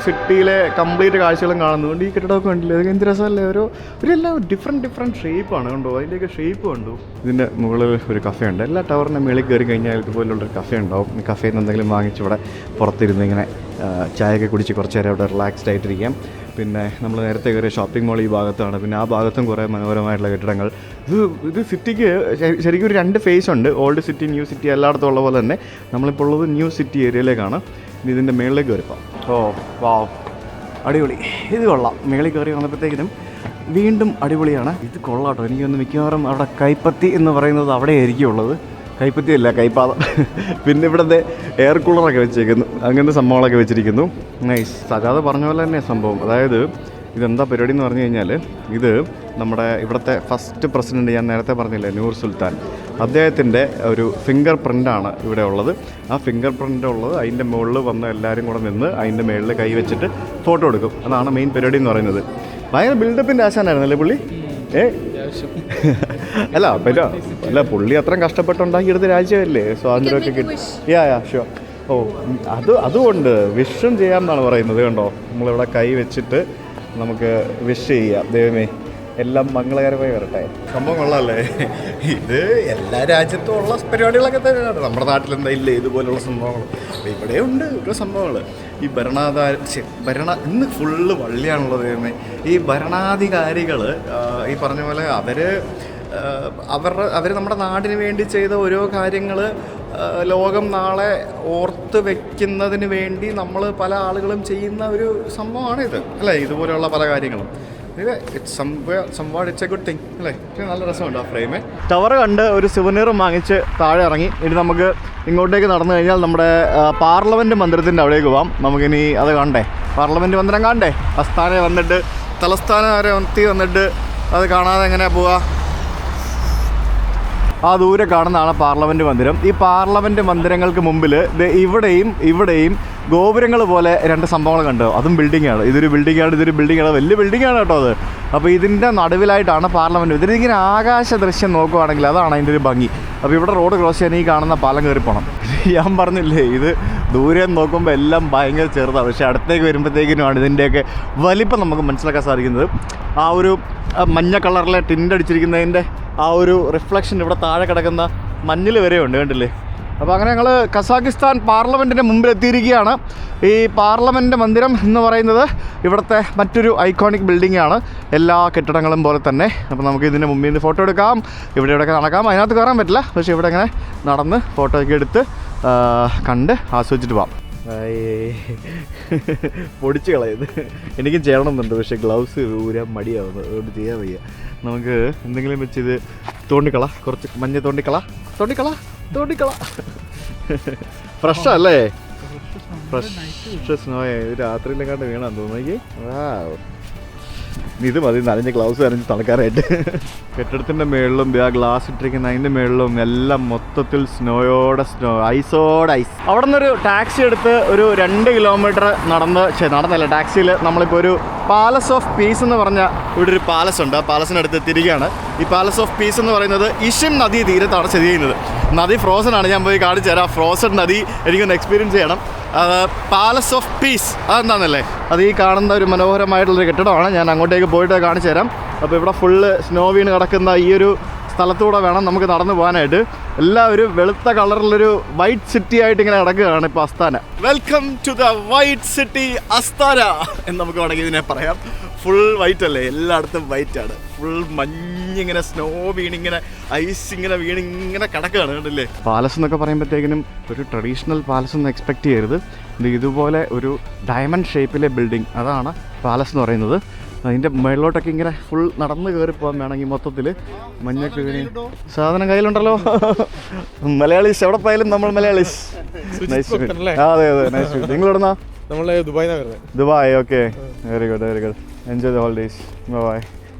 സിറ്റിയിലെ കംപ്ലീറ്റ് കാഴ്ചകളും കാണുന്നതുകൊണ്ട്. ഈ കെട്ടിടമൊക്കെ കണ്ടില്ലേ, അതൊക്കെ എന്ത് രസമല്ലേ. എല്ലാം ഡിഫറെൻറ്റ് ഷേപ്പാണ്, കണ്ടോ, അതിൻ്റെയൊക്കെ ഷേപ്പ് കണ്ടു. ഇതിൻ്റെ മുകളിൽ ഒരു കഫേ ഉണ്ട്. എല്ലാ ടവറിൻ്റെ മുകളിൽ കയറി കഴിഞ്ഞാൽ ഇതുപോലുള്ളൊരു കഫേ ഉണ്ടാവും. ഈ കഫേയിൽ നിന്ന് എന്തെങ്കിലും വാങ്ങിച്ച് ഇവിടെ പുറത്തിരുന്ന് ഇങ്ങനെ ചായയൊക്കെ കുടിച്ച് കുറച്ച് നേരം ഇവിടെ റിലാക്സ്ഡ് ആയിട്ടിരിക്കാം. പിന്നെ നമ്മൾ നേരത്തെ കയറിയ ഷോപ്പിംഗ് മോൾ ഈ ഭാഗത്താണ്. പിന്നെ ആ ഭാഗത്തും കുറേ മനോഹരമായിട്ടുള്ള കെട്ടിടങ്ങൾ. ഇത് സിറ്റിക്ക് ശരിക്കും ഒരു 2 ഫേസ് ഉണ്ട്. ഓൾഡ് സിറ്റി, ന്യൂ സിറ്റി എല്ലായിടത്തും ഉള്ള പോലെ തന്നെ നമ്മളിപ്പോൾ ഉള്ളത് ന്യൂ സിറ്റി ഏരിയയിലേക്കാണ്. ഇനി ഇതിൻ്റെ മേളിലേക്ക് കയറിപ്പോൾ വാവ്, അടിപൊളി. ഇത് കൊള്ളാം. മേളിൽ കയറി വന്നപ്പോഴത്തേക്കിനും വീണ്ടും അടിപൊളിയാണ്. ഇത് കൊള്ളാട്ടോ. എനിക്കൊന്ന് മിക്കവാറും അവിടെ കൈപ്പത്തി എന്ന് പറയുന്നത് അവിടെ ആയിരിക്കും ഉള്ളത്. കൈപ്പത്തിയല്ല, കൈപ്പാതം. പിന്നെ ഇവിടുത്തെ എയർ കൂളറൊക്കെ വെച്ചേക്കുന്നു, അങ്ങനത്തെ സംഭവങ്ങളൊക്കെ വെച്ചിരിക്കുന്നു. നൈസ്. സജാദ് പറഞ്ഞ പോലെ തന്നെ സംഭവം. അതായത് ഇതെന്താ പരിപാടി എന്ന് പറഞ്ഞു കഴിഞ്ഞാൽ, ഇത് നമ്മുടെ ഇവിടുത്തെ ഫസ്റ്റ് പ്രസിഡൻറ്റ്, ഞാൻ നേരത്തെ പറഞ്ഞില്ലേ, നൂർ സുൽത്താൻ, അദ്ദേഹത്തിൻ്റെ ഒരു ഫിംഗർ പ്രിൻ്റാണ് ഇവിടെ ഉള്ളത്. ആ ഫിംഗർ പ്രിൻ്റ് ഉള്ളത് അതിൻ്റെ മുകളിൽ വന്ന് എല്ലാവരും കൂടെ നിന്ന് അതിൻ്റെ മുകളിൽ കൈ വെച്ചിട്ട് ഫോട്ടോ എടുക്കും. അതാണ് മെയിൻ പരിപാടി എന്ന് പറയുന്നത്. ഭയങ്കര ബിൽഡപ്പിൻ്റെ ആശാനായിരുന്നല്ലേ പുള്ളി. അല്ല പുള്ളി അത്രയും കഷ്ടപ്പെട്ടുണ്ടാക്കിയെടുത്ത രാജ്യമല്ലേ, സ്വാതന്ത്ര്യമൊക്കെ കിട്ടി. ഷുവർ. അതുകൊണ്ട് വിഷും ചെയ്യാമെന്നാണ് പറയുന്നത്. കണ്ടോ, നമ്മളിവിടെ കൈ വെച്ചിട്ട് നമുക്ക് വിഷ് ചെയ്യാം. ദൈവമേ എല്ലാം മംഗളകരമായി വരട്ടെ. സംഭവം കൊള്ളാമല്ലേ. ഇത് എല്ലാ രാജ്യത്തും ഉള്ള പരിപാടികളൊക്കെ തന്നെയാണ്. നമ്മുടെ നാട്ടിലെന്താ ഇല്ലേ ഇതുപോലുള്ള സംഭവങ്ങൾ. അപ്പോൾ ഇവിടെ ഉണ്ട് ഓരോ സംഭവങ്ങൾ. ഈ ഇന്ന് ഫുള്ള് വള്ളിയാണുള്ളത്. ഈ ഭരണാധികാരികൾ ഈ പറഞ്ഞ പോലെ അവർ നമ്മുടെ നാടിന് വേണ്ടി ചെയ്ത ഓരോ കാര്യങ്ങൾ ലോകം നാളെ ഓർത്ത് വെക്കുന്നതിന് വേണ്ടി നമ്മൾ പല ആളുകളും ചെയ്യുന്ന ഒരു സംഭവമാണിത് അല്ലേ. ഇതുപോലെയുള്ള പല കാര്യങ്ങളും ഇറ്റ്സ് എ ഗുഡ് തിങ് അല്ലേ. നല്ല രസമുണ്ട് ആ ഫ്രെയിമേ. ടവർ കണ്ട് ഒരു സുവനീറും വാങ്ങിച്ച് താഴെ ഇറങ്ങി. ഇനി നമുക്ക് ഇങ്ങോട്ടേക്ക് നടന്നു കഴിഞ്ഞാൽ നമ്മുടെ പാർലമെൻറ്റ് മന്ദിരത്തിൻ്റെ അവിടേക്ക് പോകാം. നമുക്കിനി അത് കാണണ്ടേ, പാർലമെൻറ്റ് മന്ദിരം കാണണ്ടേ. ആസ്ഥാനം വന്നിട്ട് തലസ്ഥാനം വരെ വന്നിട്ട് അത് കാണാതെ എങ്ങനെയാണ് പോവുക. ആ ദൂരെ കാണുന്നതാണ് പാർലമെൻറ്റ് മന്ദിരം. ഈ പാർലമെൻറ്റ് മന്ദിരങ്ങൾക്ക് മുമ്പിൽ ഇവിടെയും ഗോപുരങ്ങൾ പോലെ 2 സംഭവങ്ങൾ കണ്ടോ. അതും ബിൽഡിങ്ങാണ്. ഇതൊരു ബിൽഡിങ്ങാണ്, വലിയ ബിൽഡിങ്ങാണ് കേട്ടോ അത്. അപ്പോൾ ഇതിൻ്റെ നടുവിലായിട്ടാണ് പാർലമെൻറ്റ്. ഇതിങ്ങനെ ആകാശ ദൃശ്യം നോക്കുവാണെങ്കിൽ അതാണ് അതിൻ്റെ ഒരു ഭംഗി. അപ്പോൾ ഇവിടെ റോഡ് ക്രോസ് ചെയ്യാൻ ഈ കാണുന്ന പാലം കയറി പോകണം. ഞാൻ പറഞ്ഞില്ലേ, ഇത് ദൂരെ നോക്കുമ്പോൾ എല്ലാം ഭയങ്കര ചെറുതാണ്. പക്ഷേ അടുത്തേക്ക് വരുമ്പോഴത്തേക്കിനുമാണ് ഇതിൻ്റെയൊക്കെ വലിപ്പം നമുക്ക് മനസ്സിലാക്കാൻ സാധിക്കുന്നത്. ആ ഒരു മഞ്ഞ കളറിലെ ടിൻ്റ് അടിച്ചിരിക്കുന്നതിൻ്റെ ആ ഒരു റിഫ്ലക്ഷൻ ഇവിടെ താഴെ കിടക്കുന്ന മഞ്ഞിൽ വരെ ഉണ്ട് കണ്ടില്ലേ. അപ്പോൾ അങ്ങനെ ഞങ്ങൾ കസാഖിസ്ഥാൻ പാർലമെൻറ്റിൻ്റെ മുമ്പിൽ എത്തിയിരിക്കുകയാണ്. ഈ പാർലമെൻറ്റ് മന്ദിരം എന്ന് പറയുന്നത് ഇവിടുത്തെ മറ്റൊരു ഐക്കോണിക് ബിൽഡിംഗ് ആണ്, എല്ലാ കെട്ടിടങ്ങളും പോലെ തന്നെ. അപ്പോൾ നമുക്ക് ഇതിൻ്റെ മുമ്പിൽ നിന്ന് ഫോട്ടോ എടുക്കാം, ഇവിടെയൊക്കെ നടക്കാം. അതിനകത്ത് കയറാൻ പറ്റില്ല, പക്ഷേ ഇവിടെ ഇങ്ങനെ നടന്ന് ഫോട്ടോ ഒക്കെ എടുത്ത് കണ്ട് ആസ്വദിച്ചിട്ട് പോവാം. പൊടിച്ച് കളയത് എനിക്കും ചെയ്യണമെന്നുണ്ട്, പക്ഷേ ഗ്ലൗസ് ഊരാൻ മടിയാവുന്നത്, അതുകൊണ്ട് ചെയ്യാൻ വയ്യ. നമുക്ക് എന്തെങ്കിലും വെച്ച് ഇത് തോണ്ടിക്കള, കുറച്ച് മഞ്ഞ തോണ്ടിക്കള. ഫ്രഷ് അല്ലേ? ഫ്രഷ് സ്നോയെ രാത്രിയിലെങ്ങാണ്ട് വീണാന്ന് തോന്നുന്നു. ഇത് മതി നനഞ്ഞ ഗ്ലൗസ് നനഞ്ഞ് തണുക്കാനായിട്ട്. കെട്ടിടത്തിൻ്റെ മേളിലും ആ ഗ്ലാസ് ഇട്ടിരിക്കുന്ന അതിൻ്റെ മേളിലും എല്ലാം മൊത്തത്തിൽ സ്നോയോടെ ഐസോടെ ഐസ്. അവിടെ നിന്നൊരു ടാക്സി എടുത്ത് ഒരു 2 കിലോമീറ്റർ നടന്നല്ല ടാക്സിയിൽ നമ്മളിപ്പോൾ ഒരു പാലസ് ഓഫ് പീസ് എന്ന് പറഞ്ഞ ഇവിടെ ഒരു പാലസ് ഉണ്ട്. ആ പാലസിനടുത്ത് എത്തിയിരിക്കുകയാണ്. ഈ പാലസ് ഓഫ് പീസ് എന്ന് പറയുന്നത് ഇഷിം നദി തീരത്താണ് സ്ഥിതി ചെയ്യുന്നത്. നദി ഫ്രോസൺ ആണ്, ഞാൻ പോയി കാണിച്ചു തരാം. ഫ്രോസൺ നദി എനിക്കൊന്ന് എക്സ്പീരിയൻസ് ചെയ്യണം. പാലസ് ഓഫ് പീസ് അതെന്താണെന്നല്ലേ, അത് ഈ കാണുന്ന ഒരു മനോഹരമായിട്ടുള്ളൊരു കെട്ടിടമാണ്. ഞാൻ അങ്ങോട്ടേക്ക് പോയിട്ട് കാണിച്ചു തരാം. അപ്പോൾ ഇവിടെ ഫുള്ള് സ്നോ വീണ് കിടക്കുന്ന ഈ ഒരു സ്ഥലത്തൂടെ വേണം നമുക്ക് നടന്നു പോകാനായിട്ട്. എല്ലാവരും വെളുത്ത കളറിലൊരു വൈറ്റ് സിറ്റി ആയിട്ട് ഇങ്ങനെ കിടക്കുകയാണ് ഇപ്പോൾ Astana. Welcome to the white city Astana എന്ന് നമുക്ക് വേണമെങ്കിൽ ഇതിനെ പറയാം. ഫുൾ വൈറ്റ് അല്ലേ, എല്ലായിടത്തും വൈറ്റാണ്. ഫുൾ മഞ്ഞിങ്ങനെ സ്നോ വീണിങ്ങനെ ഐസ് ഇങ്ങനെ വീണിങ്ങനെ കിടക്കുകയാണ് കണ്ടില്ലേ. പാലസ് എന്നൊക്കെ പറയുമ്പോഴത്തേക്കിനും ഒരു ട്രഡീഷണൽ പാലസ് ഒന്നും എക്സ്പെക്ട് ചെയ്യരുത്. ഇതുപോലെ ഒരു ഡയമണ്ട് ഷേപ്പിലെ ബിൽഡിംഗ്, അതാണ് പാലസ് എന്ന് പറയുന്നത്. അതിൻ്റെ മുകളിലോട്ടൊക്കെ ഇങ്ങനെ ഫുൾ നടന്ന് കയറി പോകാൻ വേണമെങ്കിൽ മൊത്തത്തിൽ മഞ്ഞൊക്കെ വീണ്. സാധനം കയ്യിലുണ്ടല്ലോ. മലയാളീസ് എവിടെ പോയാലും നമ്മൾ മലയാളീസ്. അതെ നൈസ്. നിങ്ങൾ എവിടുന്നാ? Dubai. Okay, very good. Enjoy the holidays. Bye.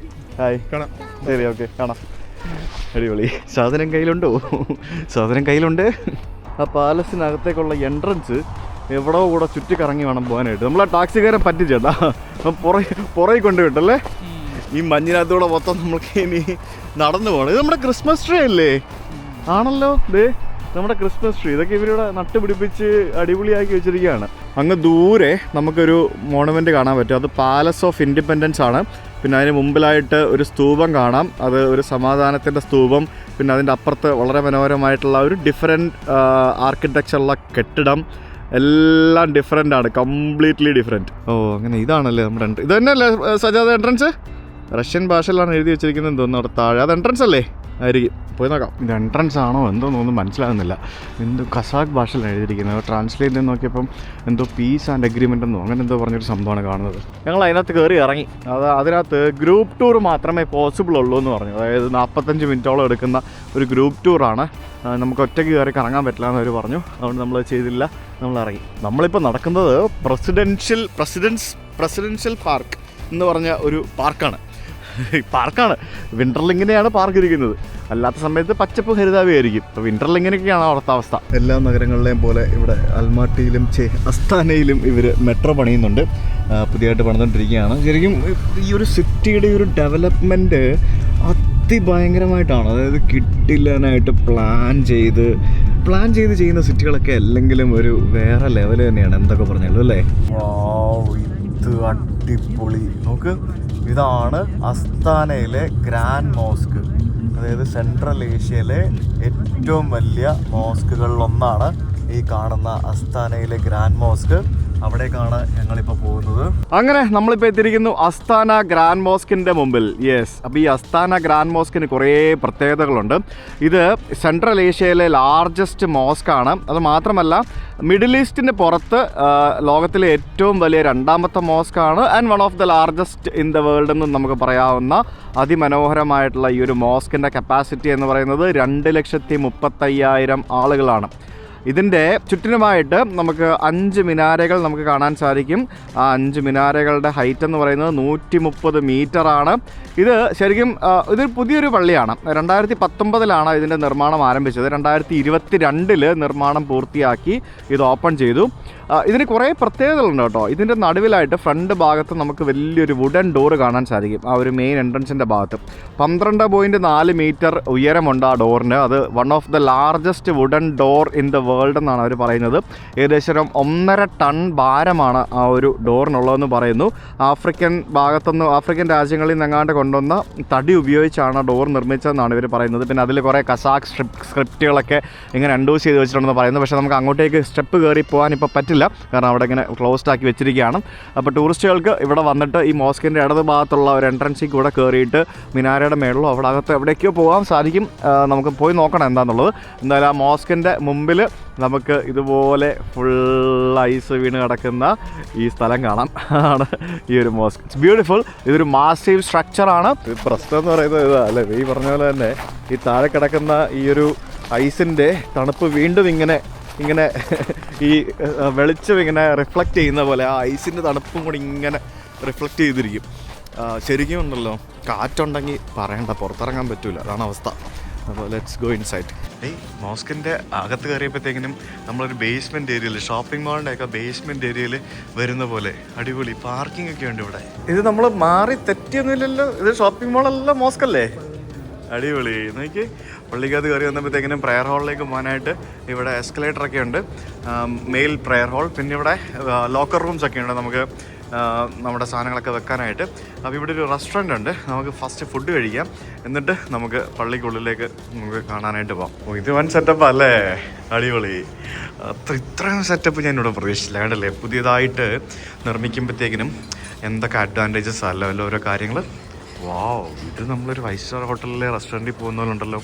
Hi. ശരി, ഓക്കെ, കാണാം. അടിപൊളി. സാധനം കയ്യിലുണ്ട്. ആ പാലസിനകത്തേക്കുള്ള എൻട്രൻസ് എവിടോ കൂടെ ചുറ്റിക്കറങ്ങി വേണം പോകാനായിട്ട്. നമ്മളാ ടാക്സിക്കാരൻ പറ്റിച്ചേട്ടാ, പുറകെ കൊണ്ടുവിട്ടല്ലേ. ഈ മഞ്ഞിനകത്തൂടെ മൊത്തം നമ്മൾക്ക് ഇനി നടന്നു പോകണം. ഇത് നമ്മുടെ ക്രിസ്മസ് ട്രീ അല്ലേ? ആണല്ലോ, ദേ നമ്മുടെ ക്രിസ്മസ് ട്രീ. ഇതൊക്കെ ഇവരിവിടെ നട്ടുപിടിപ്പിച്ച് അടിപൊളിയാക്കി വെച്ചിരിക്കുകയാണ്. അങ്ങ് ദൂരെ നമുക്കൊരു മോണുമെൻ്റ് കാണാൻ പറ്റും. അത് പാലസ് ഓഫ് ഇൻഡിപെൻഡൻസ് ആണ്. പിന്നെ അതിന് മുമ്പിലായിട്ട് ഒരു സ്തൂപം കാണാം, അത് ഒരു സമാധാനത്തിൻ്റെ സ്തൂപം. പിന്നെ അതിൻ്റെ അപ്പുറത്ത് വളരെ മനോഹരമായിട്ടുള്ള ഒരു ഡിഫറെൻറ്റ് ആർക്കിടെക്ചറുള്ള കെട്ടിടം. എല്ലാം ഡിഫറെൻ്റ് ആണ്, കംപ്ലീറ്റ്ലി ഡിഫറെൻറ്റ്. ഓ അങ്ങനെ ഇതാണല്ലേ നമ്മുടെ ഇത് തന്നെയല്ലേ സജാദ എൻട്രൻസ്? റഷ്യൻ ഭാഷയിലാണ് എഴുതി വെച്ചിരിക്കുന്നത് തോന്നുന്നു അവിടെ താഴെ. അത് എൻട്രൻസ് അല്ലേ? ആയിരിക്കും, പോയി നോക്കാം. ഇത് എൻട്രൻസ് ആണോ എന്തോന്നൊന്നും മനസ്സിലാകുന്നില്ല. എന്തോ കസാഖ് ഭാഷയിലാണ് എഴുതിയിരിക്കുന്നത്. ട്രാൻസ്ലേറ്റ് ചെയ്ത് നോക്കിയപ്പം എന്തോ പീസ് ആൻഡ് അഗ്രിമെൻ്റ് എന്നോ അങ്ങനെ എന്തോ പറഞ്ഞൊരു സംഭവമാണ് കാണുന്നത്. ഞങ്ങൾ അതിനകത്ത് കയറി ഇറങ്ങി. അതിനകത്ത് ഗ്രൂപ്പ് ടൂർ മാത്രമേ പോസിബിൾ ഉള്ളൂ എന്ന് പറഞ്ഞു. അതായത് 45 മിനിറ്റോളം എടുക്കുന്ന ഒരു ഗ്രൂപ്പ് ടൂറാണ്. നമുക്ക് ഒറ്റയ്ക്ക് കയറി കറങ്ങാൻ പറ്റില്ല എന്നവർ പറഞ്ഞു. അതുകൊണ്ട് നമ്മൾ ചെയ്തില്ല, നമ്മൾ ഇറങ്ങി. നമ്മളിപ്പോൾ നടക്കുന്നത് പ്രസിഡൻഷ്യൽ പാർക്ക് എന്ന് പറഞ്ഞ ഒരു പാർക്കാണ്. വിൻ്റർലിങ്ങിനെയാണ് പാർക്ക് ഇരിക്കുന്നത്. അല്ലാത്ത സമയത്ത് പച്ചപ്പ് ഹരിതാവിയായിരിക്കും. ഇപ്പോൾ വിൻ്റർലിങ്ങിനൊക്കെയാണ് അവിടുത്തെ അവസ്ഥ. എല്ലാ നഗരങ്ങളിലെയും പോലെ ഇവിടെ അൽമാട്ടിയിലും അസ്താനയിലും ഇവർ മെട്രോ പണിയുന്നുണ്ട്. പുതിയതായിട്ട് പണിതുകൊണ്ടിരിക്കുകയാണ്. ശരിക്കും ഈ ഒരു സിറ്റിയുടെ ഒരു ഡെവലപ്മെൻറ്റ് അതിഭയങ്കരമായിട്ടാണ്. അതായത് കിട്ടില്ലാനായിട്ട് പ്ലാൻ ചെയ്ത് ചെയ്യുന്ന സിറ്റികളൊക്കെ അല്ലെങ്കിലും ഒരു വേറെ ലെവൽ തന്നെയാണ് എന്തൊക്കെ പറഞ്ഞാലും അല്ലേ. ഇത് അടിപൊളി. നോക്ക്, ഇതാണ് അസ്താനയിലെ ഗ്രാൻഡ് മോസ്ക്. അതായത് സെൻട്രൽ ഏഷ്യയിലെ ഏറ്റവും വലിയ മോസ്കുകളിലൊന്നാണ് ഈ കാണുന്ന അസ്താനയിലെ ഗ്രാൻഡ് മോസ്ക്. അവിടേക്കാണ് ഞങ്ങളിപ്പോൾ പോകുന്നത്. അങ്ങനെ നമ്മളിപ്പോൾ എത്തിയിരിക്കുന്നു അസ്താന ഗ്രാൻഡ് മോസ്കിൻ്റെ മുമ്പിൽ. യെസ്, അപ്പോൾ ഈ അസ്താന ഗ്രാൻഡ് മോസ്കിന് കുറേ പ്രത്യേകതകളുണ്ട്. ഇത് സെൻട്രൽ ഏഷ്യയിലെ ലാർജസ്റ്റ് മോസ്കാണ്. അത് മാത്രമല്ല മിഡിൽ ഈസ്റ്റിന് പുറത്ത് ലോകത്തിലെ ഏറ്റവും വലിയ 2ാമത്തെ മോസ്കാണ്. And one of the largest in the world എന്ന് നമുക്ക് പറയാവുന്ന അതിമനോഹരമായിട്ടുള്ള ഈ ഒരു മോസ്കിൻ്റെ കപ്പാസിറ്റി എന്ന് പറയുന്നത് 2,35,000 ആളുകളാണ്. ഇതിൻ്റെ ചുറ്റിനുമായിട്ട് നമുക്ക് 5 മിനാരകൾ നമുക്ക് കാണാൻ സാധിക്കും. ആ 5 മിനാരകളുടെ ഹൈറ്റ് എന്ന് പറയുന്നത് 130 മീറ്ററാണ്. ഇത് ശരിക്കും ഇതൊരു പുതിയൊരു പള്ളിയാണ്. 2019 ഇതിൻ്റെ നിർമ്മാണം ആരംഭിച്ചത്. 2022 നിർമ്മാണം പൂർത്തിയാക്കി ഇത് ഓപ്പൺ ചെയ്തു. ഇതിന് കുറേ പ്രത്യേകതകളുണ്ട് കേട്ടോ. ഇതിൻ്റെ നടുവിലായിട്ട് ഫ്രണ്ട് ഭാഗത്ത് നമുക്ക് വലിയൊരു വുഡൻ ഡോറ് കാണാൻ സാധിക്കും. ആ ഒരു മെയിൻ എൻട്രൻസിൻ്റെ ഭാഗത്ത് 12.4 മീറ്റർ ഉയരമുണ്ട് ആ ഡോറിന്. അത് one of the largest wooden door in the world എന്നാണ് അവർ പറയുന്നത്. ഏകദേശം 1.5 ടൺ ഭാരമാണ് ആ ഒരു ഡോറിനുള്ളതെന്ന് പറയുന്നു. ആഫ്രിക്കൻ രാജ്യങ്ങളിൽ നിന്നെങ്ങാണ്ട് കൊണ്ടുവന്ന തടി ഉപയോഗിച്ചാണ് ഡോർ നിർമ്മിച്ചതെന്നാണ് ഇവർ പറയുന്നത്. പിന്നെ അതിൽ കുറേ കസാക്ക് സ്ക്രിപ്റ്റുകളൊക്കെ ഇങ്ങനെ അണ്ടൂസ് ചെയ്ത് വെച്ചിട്ടുണ്ടെന്ന് പറയുന്നു. പക്ഷേ നമുക്ക് അങ്ങോട്ടേക്ക് സ്റ്റെപ്പ് കയറി പോകാൻ ഇപ്പോൾ പറ്റില്ല, കാരണം അവിടെ ഇങ്ങനെ ക്ലോസ്ഡ് ആക്കി വെച്ചിരിക്കുകയാണ്. അപ്പോൾ ടൂറിസ്റ്റുകൾക്ക് ഇവിടെ വന്നിട്ട് ഈ മോസ്കിൻ്റെ ഇടത് ഭാഗത്തുള്ള ഒരു എൻട്രൻസിൽ കൂടെ കയറിയിട്ട് മിനാരയുടെ മേളിലോ അവിടെ അകത്ത് എവിടേക്കോ പോകാൻ സാധിക്കും. നമുക്ക് പോയി നോക്കണം എന്താണെന്നുള്ളത്. എന്തായാലും ആ മോസ്കിൻ്റെ മുമ്പിൽ നമുക്ക് ഇതുപോലെ ഫുൾ ഐസ് വീണ് കിടക്കുന്ന ഈ സ്ഥലം കാണാം. ആണ് ഈ ഒരു മോസ്ക്. It's beautiful. ഇതൊരു മാസീവ് സ്ട്രക്ചറാണ്. പ്രശ്നം എന്ന് പറയുന്നത് ഇതാ അല്ലേ, ഈ പറഞ്ഞ പോലെ തന്നെ ഈ താഴെ കിടക്കുന്ന ഈ ഒരു ഐസിൻ്റെ തണുപ്പ് വീണ്ടും ഇങ്ങനെ ഈ വെളിച്ചം ഇങ്ങനെ റിഫ്ലക്റ്റ് ചെയ്യുന്ന പോലെ ആ ഐസിൻ്റെ തണുപ്പും കൂടി ഇങ്ങനെ റിഫ്ലക്റ്റ് ചെയ്തിരിക്കും. ശരിക്കും ഉണ്ടല്ലോ, കാറ്റുണ്ടെങ്കിൽ പറയണ്ട, പുറത്തിറങ്ങാൻ പറ്റില്ല, അതാണ് അവസ്ഥ. അപ്പോൾ ലെറ്റ്സ് ഗോ ഇൻസൈഡ്. ഈ മോസ്കിൻ്റെ അകത്ത് കയറിയപ്പോഴത്തേക്കിനും നമ്മളൊരു ബേസ്മെൻറ്റ് ഏരിയയിൽ, ഷോപ്പിംഗ് മാളിൻ്റെ ഒക്കെ ബേസ്മെൻറ്റ് ഏരിയയിൽ വരുന്ന പോലെ അടിപൊളി പാർക്കിംഗ് ഒക്കെ ഉണ്ട് ഇവിടെ. ഇത് നമ്മൾ മാറി തെറ്റിയൊന്നുമില്ലല്ലോ, ഇത് ഷോപ്പിംഗ് മാളല്ല, മോസ്കല്ലേ? അടിപൊളി. നോക്കി, പള്ളിക്കകത്ത് കയറി വന്നപ്പോഴത്തേക്കിനും പ്രയർ ഹാളിലേക്ക് പോകാനായിട്ട് ഇവിടെ എസ്കലേറ്ററൊക്കെ ഉണ്ട്, മെയിൽ പ്രയർ ഹാൾ. പിന്നെ ഇവിടെ ലോക്കർ റൂംസ് ഒക്കെ ഉണ്ട് നമുക്ക് നമ്മുടെ സാധനങ്ങളൊക്കെ വെക്കാനായിട്ട്. അപ്പോൾ ഇവിടെ ഒരു റെസ്റ്റോറൻ്റ് ഉണ്ട്, നമുക്ക് ഫസ്റ്റ് ഫുഡ് കഴിക്കാം, എന്നിട്ട് നമുക്ക് പള്ളിക്കുള്ളിലേക്ക് നമുക്ക് കാണാനായിട്ട് പോകാം. ഇത് വൺ സെറ്റപ്പ് അല്ലേ? അടിപൊളി. ഇത്രയും സെറ്റപ്പ് ഞാൻ ഇവിടെ പ്രതീക്ഷിച്ചില്ല. കണ്ടല്ലേ, പുതിയതായിട്ട് നിർമ്മിക്കുമ്പോഴത്തേക്കിനും എന്തൊക്കെ അഡ്വാൻറ്റേജസ് അല്ല ഓരോ കാര്യങ്ങൾ. വാവ്, ഇത് നമ്മളൊരു 5 സ്റ്റാർ ഹോട്ടലിലെ റെസ്റ്റോറൻറ്റിൽ പോകുന്ന പോലെ ഉണ്ടല്ലോ.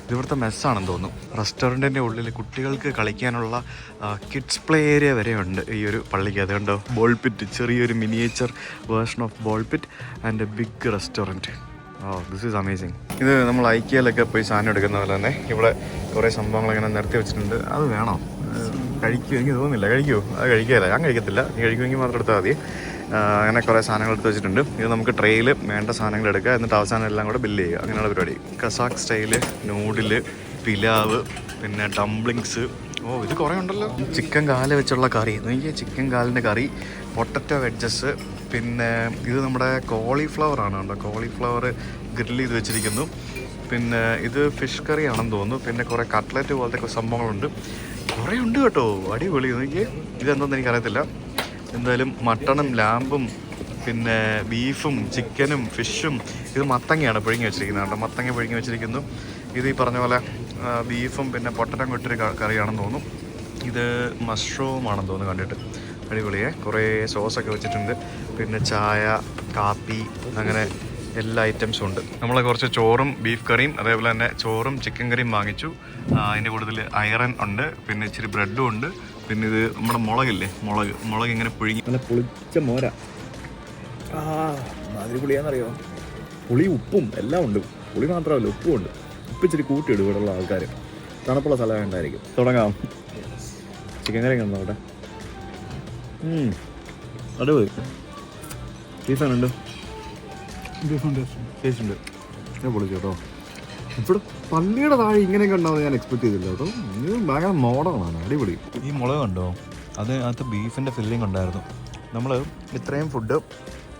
ഇതിവിടുത്തെ മെസ്സാണെന്ന് തോന്നുന്നു. റെസ്റ്റോറൻറ്റിൻ്റെ ഉള്ളിൽ കുട്ടികൾക്ക് കളിക്കാനുള്ള കിഡ്സ് പ്ലേ ഏരിയ വരെ ഉണ്ട് ഈ ഒരു പള്ളിക്ക്. അതുകൊണ്ടോ ബോൾ പിറ്റ്, ചെറിയൊരു miniature version of ball pit and a big restaurant. This is amazing. ഇത് നമ്മൾ ഐക്യയിലൊക്കെ പോയി സാധനം എടുക്കുന്ന പോലെ തന്നെ ഇവിടെ കുറേ സംഭവങ്ങൾ ഇങ്ങനെ നിർത്തി വെച്ചിട്ടുണ്ട്. അത് വേണോ? കഴിക്കുമോ? എനിക്ക് തോന്നുന്നില്ല. കഴിക്കുമോ? അത് കഴിക്കുകയില്ല, ഞാൻ കഴിക്കത്തില്ല. നീ കഴിക്കുമെങ്കിൽ മാത്രം എടുത്താൽ മതി. അങ്ങനെ കുറേ സാധനങ്ങൾ എടുത്ത് വെച്ചിട്ടുണ്ട്. ഇത് നമുക്ക് ട്രെയിൽ വേണ്ട സാധനങ്ങൾ എടുക്കുക, എന്നിട്ട് അവസാനം എല്ലാം കൂടെ ബില്ല് ചെയ്യുക, അങ്ങനെയുള്ള പരിപാടി. കസാക്ക് സ്റ്റൈല് നൂഡില്, പിലാവ്, പിന്നെ ഡംപ്ലിങ്സ്. ഇത് കുറേ ഉണ്ടല്ലോ. ചിക്കൻ കാല് വെച്ചുള്ള കറി, എനിക്ക് ചിക്കൻ കാലിൻ്റെ കറി, പൊട്ടറ്റോ വെഡ്ജസ്, പിന്നെ ഇത് നമ്മുടെ കോളിഫ്ലവർ ആണ് കേട്ടോ. കോളിഫ്ലവർ ഗ്രില്ല് ചെയ്ത് വെച്ചിരിക്കുന്നു. പിന്നെ ഇത് ഫിഷ് കറി ആണെന്ന് തോന്നുന്നു. പിന്നെ കുറേ കട്ട്ലറ്റ് പോലത്തെ സംഭവങ്ങളുണ്ട്. കുറേ ഉണ്ട് കേട്ടോ, അടിപൊളി. എനിക്ക് ഇതെന്തെന്ന് എനിക്കറിയത്തില്ല. എന്തായാലും മട്ടണും ലാമ്പും പിന്നെ ബീഫും ചിക്കനും ഫിഷും. ഇത് മത്തങ്ങയാണ് പുഴുങ്ങി വെച്ചിരിക്കുന്നത് കേട്ടോ, മത്തങ്ങ പുഴുങ്ങി വെച്ചിരിക്കുന്നു. ഇത് ഈ പറഞ്ഞ പോലെ ബീഫും പിന്നെ പൊട്ടറ്റം കൊട്ടൊരു കറിയാണെന്ന് തോന്നുന്നു. ഇത് മഷ്റൂം ആണെന്ന് തോന്നുന്നു കണ്ടിട്ട്. അടിപൊളിയെ. കുറേ സോസൊക്കെ വെച്ചിട്ടുണ്ട്. പിന്നെ ചായ, കാപ്പി, അങ്ങനെ എല്ലാ ഐറ്റംസും ഉണ്ട്. നമ്മൾ കുറച്ച് ചോറും ബീഫ് കറിയും അതേപോലെ തന്നെ ചോറും ചിക്കൻ കറിയും വാങ്ങിച്ചു. അതിൻ്റെ കൂടുതൽ അയറൻ ഉണ്ട്, പിന്നെ ഇച്ചിരി ബ്രെഡും ഉണ്ട്. പിന്നെ ഇത് നമ്മുടെ മുളകില്ലേ, മുളക് ഇങ്ങനെ പുഴുങ്ങി നല്ല പുളിച്ച മോര. മാതിരി പുളിയാണെന്നറിയോ? പുളി ഉപ്പും എല്ലാം ഉണ്ട്. പുളി മാത്രമല്ല, ഉപ്പും ഉണ്ട്. ഉപ്പ് ഇച്ചിരി കൂട്ടിയിടും ഇവിടെയുള്ള ആൾക്കാർ, തണുപ്പുള്ള സ്ഥലം ഉണ്ടായിരിക്കും. തുടങ്ങാം. ചിക്കൻ കറി കണ്ടോ അവിടെ? അടിപൊളി. ബീഫാനുണ്ട്, ടേസ്റ്റ് ഉണ്ട്. ഞാൻ പൊളിച്ചു കേട്ടോ. ഇവിടെ പള്ളിയുടെ താഴെ ഇങ്ങനെയൊക്കെ ഉണ്ടാവും ഞാൻ എക്സ്പെക്ട് ചെയ്തില്ല കേട്ടോ. ഇത് ഭയങ്കര മോഡലാണ്, അടിപൊളി. ഈ മുളക് കണ്ടോ, അതിനകത്ത് ബീഫിൻ്റെ ഫില്ലിംഗ് ഉണ്ടായിരുന്നു. നമ്മൾ ഇത്രയും ഫുഡ്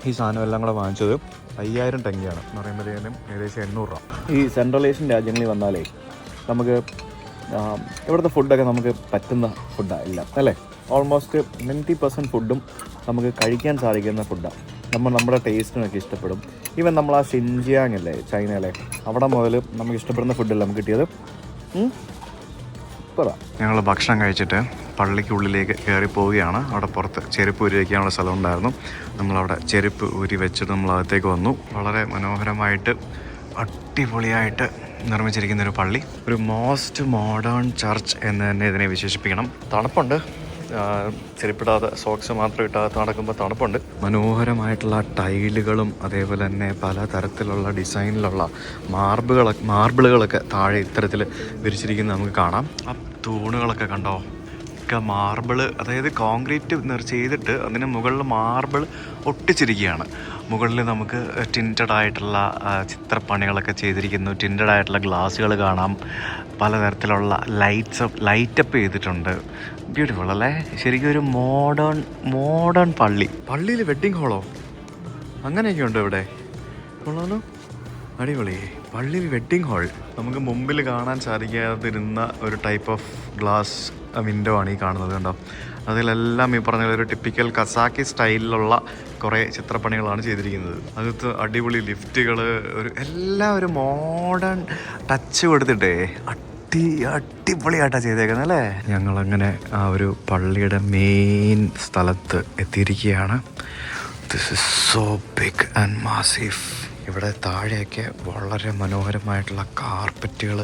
ഈ സാധനം എല്ലാം കൂടെ വാങ്ങിച്ചത് 5000 ടങ്കയാണ് എന്ന് പറയുമ്പോഴത്തേനും ഏകദേശം 800 രൂപ. ഈ സെൻട്രൽ ഏഷ്യൻ രാജ്യങ്ങളിൽ വന്നാലേ നമുക്ക് ഇവിടുത്തെ ഫുഡൊക്കെ നമുക്ക് പറ്റുന്ന ഫുഡാണ് എല്ലാം അല്ലേ. ഓൾമോസ്റ്റ് 90% ഫുഡും നമുക്ക് കഴിക്കാൻ സാധിക്കുന്ന ഫുഡാണ്. നമ്മുടെ ടേസ്റ്റിനൊക്കെ ഇഷ്ടപ്പെടും. ഈവൻ നമ്മൾ ആ ഷിൻജിയാങ് അല്ലേ, ചൈനയിലെ, അവിടെ മുതൽ നമുക്ക് ഇഷ്ടപ്പെടുന്ന ഫുഡല്ല നമുക്ക് കിട്ടിയത്. ഞങ്ങൾ ഭക്ഷണം കഴിച്ചിട്ട് പള്ളിക്കുള്ളിലേക്ക് കയറി പോവുകയാണ്. അവിടെ പുറത്ത് ചെരുപ്പ് ഊരി വയ്ക്കാനുള്ള സ്ഥലം ഉണ്ടായിരുന്നു. നമ്മളവിടെ ചെരുപ്പ് ഊരി വെച്ചിട്ട് നമ്മൾ അകത്തേക്ക് വന്നു. വളരെ മനോഹരമായിട്ട് അടിപൊളിയായിട്ട് നിർമ്മിച്ചിരിക്കുന്നൊരു പള്ളി. ഒരു മോസ്റ്റ് മോഡേൺ ചർച്ച് എന്ന് തന്നെ ഇതിനെ വിശേഷിപ്പിക്കണം. തണുപ്പുണ്ട്, ചെരുപ്പിടാതെ സോക്സ് മാത്രം ഇട്ടാതെ നടക്കുമ്പോൾ തണുപ്പുണ്ട്. മനോഹരമായിട്ടുള്ള ടൈലുകളും അതേപോലെ തന്നെ പല തരത്തിലുള്ള ഡിസൈനിലുള്ള മാർബിളുകളൊക്കെ താഴെ ഇത്തരത്തിൽ വിരിച്ചിരിക്കുന്നത് നമുക്ക് കാണാം. ആ തൂണുകളൊക്കെ കണ്ടോ, ഒക്കെ മാർബിള്, അതായത് കോൺക്രീറ്റ് ചെയ്തിട്ട് അതിന് മുകളിൽ മാർബിൾ ഒട്ടിച്ചിരിക്കുകയാണ്. മുകളിൽ നമുക്ക് ടിൻറ്റഡ് ആയിട്ടുള്ള ചിത്രപ്പണികളൊക്കെ ചെയ്തിരിക്കുന്നു. ടിൻറ്റഡ് ആയിട്ടുള്ള ഗ്ലാസ്സുകൾ കാണാം. പലതരത്തിലുള്ള ലൈറ്റപ്പ് ചെയ്തിട്ടുണ്ട്. ബ്യൂട്ടിഫുൾ അല്ലേ? ശരിക്കും ഒരു മോഡേൺ പള്ളിയിൽ വെഡ്ഡിങ് ഹോളോ അങ്ങനെയൊക്കെ ഉണ്ടോ ഇവിടെ? കൊള്ളാലോ, അടിപൊളി. പള്ളിയിൽ വെഡ്ഡിങ് ഹാൾ. നമുക്ക് മുമ്പിൽ കാണാൻ സാധിക്കാതിരുന്ന ഒരു ടൈപ്പ് ഓഫ് ഗ്ലാസ് വിൻഡോ ആണ് ഈ കാണുന്നത്. കണ്ടോ? അതിലെല്ലാം ഈ പറഞ്ഞ ഒരു ടിപ്പിക്കൽ കസാക്കി സ്റ്റൈലിലുള്ള കുറേ ചിത്രപ്പണികളാണ് ചെയ്തിരിക്കുന്നത്. അകത്ത് അടിപൊളി ലിഫ്റ്റുകൾ, എല്ലാം ഒരു മോഡേൺ ടച്ച് കൊടുത്തിട്ടേ അടിപൊളിയായിട്ടാണ് ചെയ്തേക്കുന്നത് അല്ലേ? ഞങ്ങളങ്ങനെ ആ ഒരു പള്ളിയുടെ മെയിൻ സ്ഥലത്ത് എത്തിയിരിക്കുകയാണ്. This is so big and massive. ഇവിടെ താഴെയൊക്കെ വളരെ മനോഹരമായിട്ടുള്ള കാർപ്പറ്റുകൾ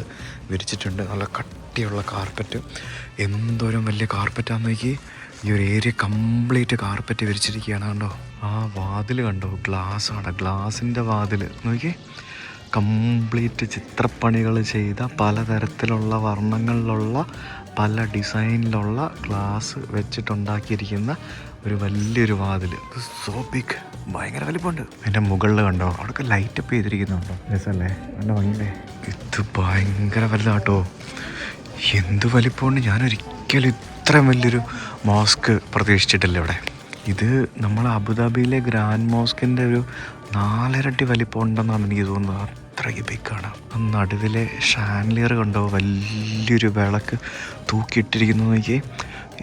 വിരിച്ചിട്ടുണ്ട്. നല്ല കട്ടിയുള്ള കാർപ്പറ്റ്. എന്തോരം വലിയ കാർപ്പറ്റാന്ന് നോക്കി. ഈ ഒരു ഏരിയ കംപ്ലീറ്റ് കാർപ്പറ്റ് വിരിച്ചിരിക്കുകയാണ്. കണ്ടോ? ആ വാതിൽ കണ്ടോ? ഗ്ലാസ്സാണ്. ഗ്ലാസിൻ്റെ വാതിൽ നോക്കി. കംപ്ലീറ്റ് ചിത്രപ്പണികൾ ചെയ്ത പലതരത്തിലുള്ള വർണ്ണങ്ങളിലുള്ള പല ഡിസൈനിലുള്ള ഗ്ലാസ് വെച്ചിട്ടുണ്ടാക്കിയിരിക്കുന്ന ഒരു വലിയൊരു വാതിൽ. സോ ബിഗ്, ഭയങ്കര വലിപ്പമുണ്ട്. അതിൻ്റെ മുകളിൽ കണ്ടോ? അവിടെയൊക്കെ ലൈറ്റപ്പ് ചെയ്തിരിക്കുന്നുണ്ടോ? രസമല്ലേ? നല്ല ഭംഗിയല്ലേ? ഇത് ഭയങ്കര വലുതാട്ടോ. എന്ത് വലിപ്പമുണ്ട്! ഞാനൊരിക്കലും ഇത്രയും വലിയൊരു മോസ്ക് പ്രതീക്ഷിച്ചിട്ടില്ല ഇവിടെ. ഇത് നമ്മൾ അബുദാബിയിലെ ഗ്രാൻഡ് മോസ്കിൻ്റെ ഒരു 4 ഇരട്ടി വലിപ്പം ഉണ്ടെന്നാണ് എനിക്ക് തോന്നുന്നത്. അത്രയ്ക്ക് ബിഗാണ്. നടുവിലെ ഷാൻലിയർ കണ്ടോ? വലിയൊരു വിളക്ക് തൂക്കിയിട്ടിരിക്കുന്നു. നോക്കി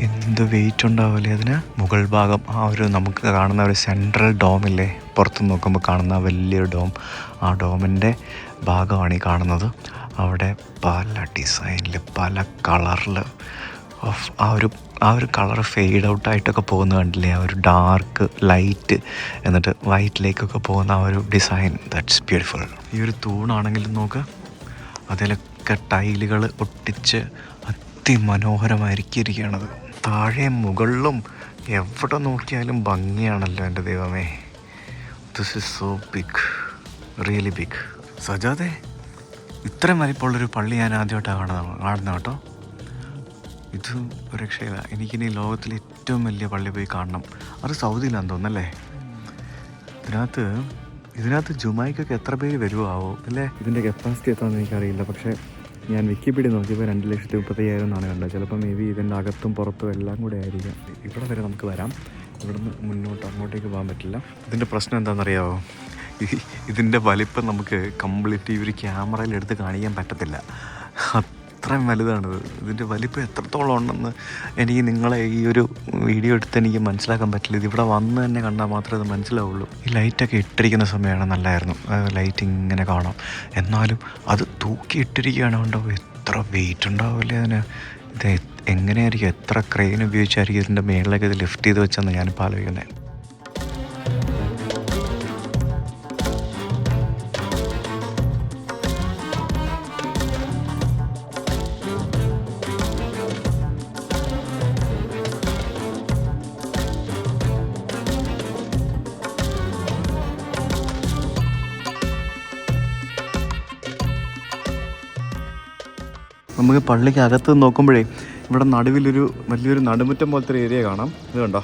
എന്ത് വെയിറ്റ് ഉണ്ടാവില്ലേ അതിന്. മുകൾ ഭാഗം ആ ഒരു നമുക്ക് കാണുന്ന ഒരു സെൻട്രൽ ഡോമില്ലേ, പുറത്ത് നോക്കുമ്പോൾ കാണുന്ന വലിയൊരു ഡോം, ആ ഡോമിൻ്റെ ഭാഗമാണ് ഈ കാണുന്നത്. അവിടെ പല ഡിസൈനിൽ പല കളറിൽ ആ ഒരു കളർ ഫെയ്ഡ് ഔട്ടായിട്ടൊക്കെ പോകുന്നത് കണ്ടില്ലേ? ആ ഒരു ഡാർക്ക് ലൈറ്റ് എന്നിട്ട് വൈറ്റിലേക്കൊക്കെ പോകുന്ന ആ ഒരു ഡിസൈൻ, ദാറ്റ്സ് ബ്യൂട്ടിഫുൾ. ഈ ഒരു തൂണാണെങ്കിലും നോക്ക്, അതിലൊക്കെ ടൈലുകൾ ഒട്ടിച്ച് അതിമനോഹരമായിരിക്കുകയാണത്. താഴെ മുകളിലും എവിടെ നോക്കിയാലും ഭംഗിയാണല്ലോ എൻ്റെ ദൈവമേ. This is so big, really big. സജാദേ, ഇത്രയും വലിപ്പമുള്ളൊരു പള്ളി ഞാൻ ആദ്യമായിട്ടാണ് കാണുന്നത് കേട്ടോ. ഇത് ഒരു രക്ഷയില്ല. എനിക്കിനി ലോകത്തിലെ ഏറ്റവും വലിയ പള്ളി പോയി കാണണം. അത് സൗദിയിലാണെന്ന് തോന്നുന്നല്ലേ? ഇതിനകത്ത് ജുമായിക്കൊക്കെ എത്ര പേര് വരുമാവോ അല്ലേ? ഇതിൻ്റെ കപ്പാസിറ്റി എത്താമെന്ന് എനിക്കറിയില്ല. പക്ഷേ ഞാൻ വിക്കിപീഡിയ നോക്കിയപ്പോൾ 2,35,000 എന്നാണ് കണ്ടത്. ചിലപ്പോൾ മേ ബി ഇതിൻ്റെ അകത്തും പുറത്തും എല്ലാം കൂടെ ആയിരിക്കാം. ഇവിടെ വരെ നമുക്ക് വരാം. ഇവിടുന്ന് അങ്ങോട്ടേക്ക് പോകാൻ പറ്റില്ല. ഇതിൻ്റെ പ്രശ്നം എന്താണെന്നറിയാമോ? ഇതിൻ്റെ വലിപ്പം നമുക്ക് കംപ്ലീറ്റ് ഈ ഒരു ക്യാമറയിൽ എടുത്ത് കാണിക്കാൻ പറ്റത്തില്ല. അത്രയും വലുതാണിത്. ഇതിൻ്റെ വലിപ്പം എത്രത്തോളം ഉണ്ടെന്ന് എനിക്ക് നിങ്ങളെ ഈ ഒരു വീഡിയോ എടുത്ത് എനിക്ക് മനസ്സിലാക്കാൻ പറ്റില്ല. ഇതിവിടെ വന്ന് തന്നെ കണ്ടാൽ മാത്രമേ അത് മനസ്സിലാവുള്ളൂ. ഈ ലൈറ്റൊക്കെ ഇട്ടിരിക്കുന്ന സമയമാണ് നല്ലതായിരുന്നു. ലൈറ്റ് ഇങ്ങനെ കാണാം. എന്നാലും അത് തൂക്കി ഇട്ടിരിക്കുകയാണ്. ഉണ്ടാവും എത്ര വെയിറ്റ് ഉണ്ടാവില്ലേ അതിന്. ഇത് എങ്ങനെയായിരിക്കും, എത്ര ക്രെയിൻ ഉപയോഗിച്ചായിരിക്കും ഇതിൻ്റെ മേളിലേക്ക് ഇത് ലിഫ്റ്റ് ചെയ്ത് വെച്ചെന്ന് ഞാനിപ്പോൾ ആലോചിക്കുന്നത്. നമുക്ക് പള്ളിക്ക് അകത്ത് നോക്കുമ്പോഴേ ഇവിടെ നടുവിലൊരു വലിയൊരു നടുമുറ്റം പോലത്തെ ഒരു ഏരിയ കാണാം. ഇത് കണ്ടോ?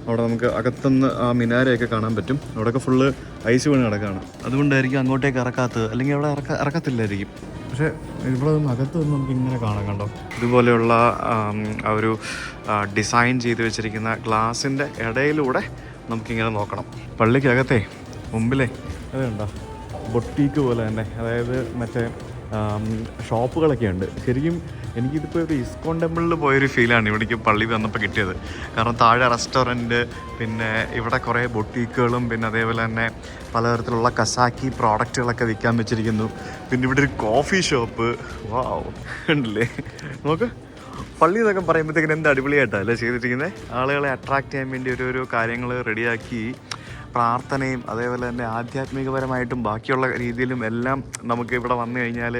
അവിടെ നമുക്ക് അകത്തുനിന്ന് ആ മിനാരയൊക്കെ കാണാൻ പറ്റും. അവിടെയൊക്കെ ഫുള്ള് ഐസ് വീണ് കിടക്കുകയാണ്. അതുകൊണ്ടായിരിക്കും അങ്ങോട്ടേക്ക് ഇറക്കാത്തത്. അല്ലെങ്കിൽ അവിടെ ഇറക്കത്തില്ലായിരിക്കും. പക്ഷേ ഇവിടെ നിന്ന് അകത്ത് നിന്ന് നമുക്ക് ഇങ്ങനെ കാണാം. കണ്ടോ? ഇതുപോലെയുള്ള ആ ഒരു ഡിസൈൻ ചെയ്ത് വെച്ചിരിക്കുന്ന ഗ്ലാസിൻ്റെ ഇടയിലൂടെ നമുക്കിങ്ങനെ നോക്കണം. പള്ളിക്കകത്തെ മുമ്പിലേ അത് കണ്ടോ? ബൊട്ടീക്ക് പോലെ തന്നെ, അതായത് മറ്റേ ഷോപ്പുകളൊക്കെ ഉണ്ട്. ശരിക്കും എനിക്കിതിപ്പോൾ ഒരു ഇസ്കോൺ ടെമ്പിളിൽ പോയൊരു ഫീലാണ് ഇവിടേക്ക് പള്ളി വന്നപ്പോൾ കിട്ടിയത്. കാരണം താഴെ റെസ്റ്റോറൻറ്റ്, പിന്നെ ഇവിടെ കുറേ ബൊട്ടീക്കുകളും, പിന്നെ അതേപോലെ തന്നെ പലതരത്തിലുള്ള കസാക്കി പ്രോഡക്റ്റുകളൊക്കെ വിൽക്കാൻ വെച്ചിരിക്കുന്നു. പിന്നെ ഇവിടെ ഒരു കോഫി ഷോപ്പ്. വാവ്, ഉണ്ടല്ലേ? നോക്ക്, പള്ളി എന്നൊക്കെ പറയുമ്പോഴത്തേക്കിന് എന്ത് അടിപൊളിയായിട്ടാണ് അല്ലേ ചെയ്തിരിക്കുന്നത്. ആളുകളെ അട്രാക്റ്റ് ചെയ്യാൻ വേണ്ടി ഓരോരോ കാര്യങ്ങൾ റെഡിയാക്കി, പ്രാർത്ഥനയും അതേപോലെ തന്നെ ആധ്യാത്മികപരമായിട്ടും ബാക്കിയുള്ള രീതിയിലും എല്ലാം നമുക്ക് ഇവിടെ വന്നു കഴിഞ്ഞാൽ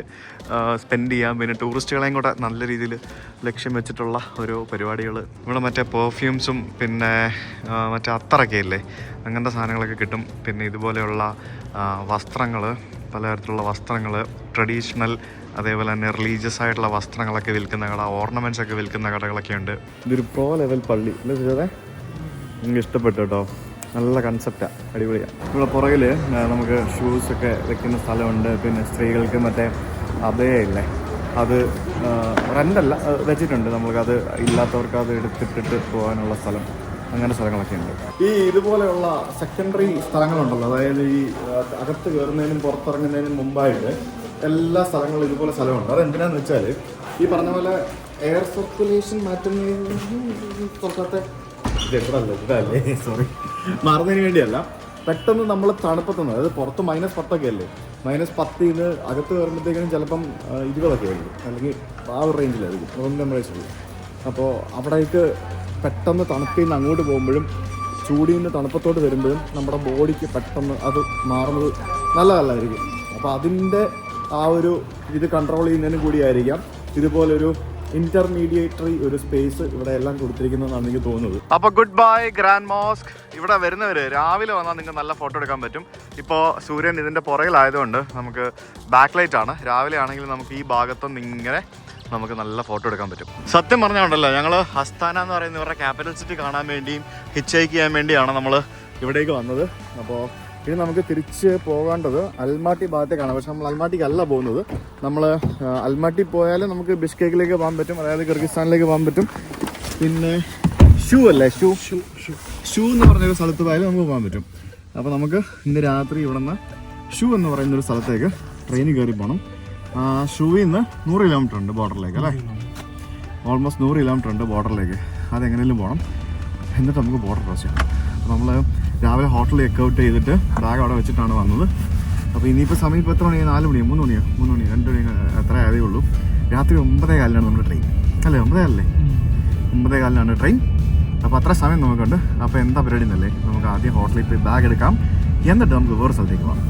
സ്പെൻഡ് ചെയ്യാം. പിന്നെ ടൂറിസ്റ്റുകളെയും കൂടെ നല്ല രീതിയിൽ ലക്ഷ്യം വെച്ചിട്ടുള്ള ഓരോ പരിപാടികൾ. ഇവിടെ മറ്റേ പെർഫ്യൂംസും പിന്നെ മറ്റേ അത്തറൊക്കെ ഇല്ലേ, അങ്ങനത്തെ സാധനങ്ങളൊക്കെ കിട്ടും. പിന്നെ ഇതുപോലെയുള്ള വസ്ത്രങ്ങൾ, പലതരത്തിലുള്ള വസ്ത്രങ്ങൾ, ട്രഡീഷണൽ അതേപോലെ തന്നെ റിലീജിയസ് ആയിട്ടുള്ള വസ്ത്രങ്ങളൊക്കെ വിൽക്കുന്ന കട, ഓർണമെൻറ്റ്സ് ഒക്കെ വിൽക്കുന്ന കടകളൊക്കെ ഉണ്ട്. ഇതൊരു പ്രോ ലെവൽ പള്ളി അല്ലേ? നിങ്ങൾക്ക് ഇഷ്ടപ്പെട്ടു കേട്ടോ. നല്ല കൺസെപ്റ്റാണ്, അടിപൊളിയാണ്. ഇവിടെ പുറകിൽ നമുക്ക് ഷൂസൊക്കെ വെക്കുന്ന സ്ഥലമുണ്ട്. പിന്നെ സ്ത്രീകൾക്ക് മറ്റേ അഭയമില്ലേ, അത് റെൻ്റല്ല, വെച്ചിട്ടുണ്ട്. നമുക്കത് ഇല്ലാത്തവർക്ക് അത് എടുത്തിട്ടിട്ട് പോകാനുള്ള സ്ഥലം, അങ്ങനെ സ്ഥലങ്ങളൊക്കെ ഉണ്ട്. ഈ ഇതുപോലെയുള്ള സെക്കൻഡറി സ്ഥലങ്ങളുണ്ടല്ലോ, അതായത് ഈ അകത്ത് കയറുന്നതിനും പുറത്തിറങ്ങുന്നതിനും മുമ്പായിട്ട് എല്ലാ സ്ഥലങ്ങളും ഇതുപോലെ സ്ഥലമുണ്ട്. അതെന്തിനാന്ന് വെച്ചാൽ ഈ പറഞ്ഞ പോലെ എയർ സർക്കുലേഷൻ ഇതല്ലേ സോറി മാറുന്നതിന് വേണ്ടിയല്ല, പെട്ടെന്ന് നമ്മൾ തണുപ്പത്തുനിന്ന്, അതായത് പുറത്ത് -10 അല്ലേ, -10 അകത്ത് കയറുമ്പോഴത്തേക്കിനും ചിലപ്പം 20 ആയിരിക്കും, അല്ലെങ്കിൽ ആ ഒരു റേഞ്ചിലായിരിക്കും, റൂം ടെമ്പറേച്ചറിൽ. അപ്പോൾ അവിടേക്ക് പെട്ടെന്ന് തണുപ്പിൽ നിന്ന് അങ്ങോട്ട് പോകുമ്പോഴും ചൂടിൽ നിന്ന് തണുപ്പത്തോട്ട് വരുമ്പോഴും നമ്മുടെ ബോഡിക്ക് പെട്ടെന്ന് അത് മാറുന്നത് നല്ലതല്ലായിരിക്കും. അപ്പോൾ അതിൻ്റെ ആ ഒരു ഇത് കൺട്രോൾ ചെയ്യുന്നതിനും കൂടിയായിരിക്കാം ഇതുപോലൊരു ഇന്റർമീഡിയേറ്ററി ഒരു സ്പേസ് ഇവിടെ എല്ലാം കൊടുത്തിരിക്കുന്നതെന്നാണ് എനിക്ക് തോന്നുന്നത്. അപ്പോൾ ഗുഡ് ബൈ ഗ്രാൻഡ് മോസ്ക്. ഇവിടെ വരുന്നവർ രാവിലെ വന്നാൽ നിങ്ങൾക്ക് നല്ല ഫോട്ടോ എടുക്കാൻ പറ്റും. ഇപ്പോൾ സൂര്യൻ ഇതിൻ്റെ പുറകിലായതുകൊണ്ട് നമുക്ക് ബാക്ക് ലൈറ്റ് ആണ്. രാവിലെ ആണെങ്കിൽ നമുക്ക് ഈ ഭാഗത്തൊന്ന് ഇങ്ങനെ നമുക്ക് നല്ല ഫോട്ടോ എടുക്കാൻ പറ്റും. സത്യം പറഞ്ഞുകൊണ്ടല്ലോ, ഞങ്ങൾ അസ്താന എന്ന് പറയുന്ന ഇവരുടെ ക്യാപിറ്റൽ സിറ്റി കാണാൻ വേണ്ടിയും ഹിച്ച് ഹൈക്ക് ചെയ്യാൻ വേണ്ടിയാണ് നമ്മൾ ഇവിടേക്ക് വന്നത്. അപ്പോൾ ഇനി നമുക്ക് തിരിച്ച് പോകേണ്ടത് അൽമാട്ടി ഭാഗത്തേക്കാണ്. പക്ഷെ നമ്മൾ അൽമാട്ടിക്കല്ല പോകുന്നത്. നമ്മൾ അൽമാട്ടി പോയാലും നമുക്ക് ബിഷ്കേക്കിലേക്ക് പോകാൻ പറ്റും, അതായത് കിർഗിസ്ഥാനിലേക്ക് പോകാൻ പറ്റും. പിന്നെ ഷൂ എന്ന് പറഞ്ഞൊരു സ്ഥലത്ത് പോയാലും നമുക്ക് പോകാൻ പറ്റും. അപ്പോൾ നമുക്ക് ഇന്ന് രാത്രി ഇവിടെ നിന്ന് ഷൂ എന്ന് പറയുന്നൊരു സ്ഥലത്തേക്ക് ട്രെയിനിൽ കയറി പോകണം. ഷൂവിൽ നിന്ന് 100 കിലോമീറ്റർ ഉണ്ട് ബോർഡറിലേക്ക്, അല്ലേ? ഓൾമോസ്റ്റ് 100 കിലോമീറ്റർ ഉണ്ട് ബോർഡറിലേക്ക്. അതെങ്ങനെയും പോകണം, എന്നിട്ട് നമുക്ക് ബോർഡർ ക്രോസ് ചെയ്യണം. അപ്പോൾ നമ്മൾ രാവിലെ ഹോട്ടലിൽ ചെക്കൗട്ട് ചെയ്തിട്ട് ബാഗ് അവിടെ വെച്ചിട്ടാണ് വന്നത്. അപ്പോൾ ഇനിയിപ്പോൾ സമയം ഇപ്പോൾ എത്ര മണിയാണ്? 4 മണിയോ 3 മണിയോ 3 മണി 2 മണി എത്ര ആയതേ ഉള്ളൂ. രാത്രി 9:15 നമ്മുടെ ട്രെയിൻ, അല്ലേ? 9:15 ട്രെയിൻ. അപ്പോൾ അത്ര സമയം നമുക്കുണ്ട്. അപ്പോൾ എന്താ പരിപാടി എന്നല്ലേ, നമുക്ക് ആദ്യം ഹോട്ടലിൽ പോയി ബാഗ് എടുക്കാം, എന്നിട്ട് നമുക്ക് വേറെ സ്ഥലത്തേക്ക് പോകാം.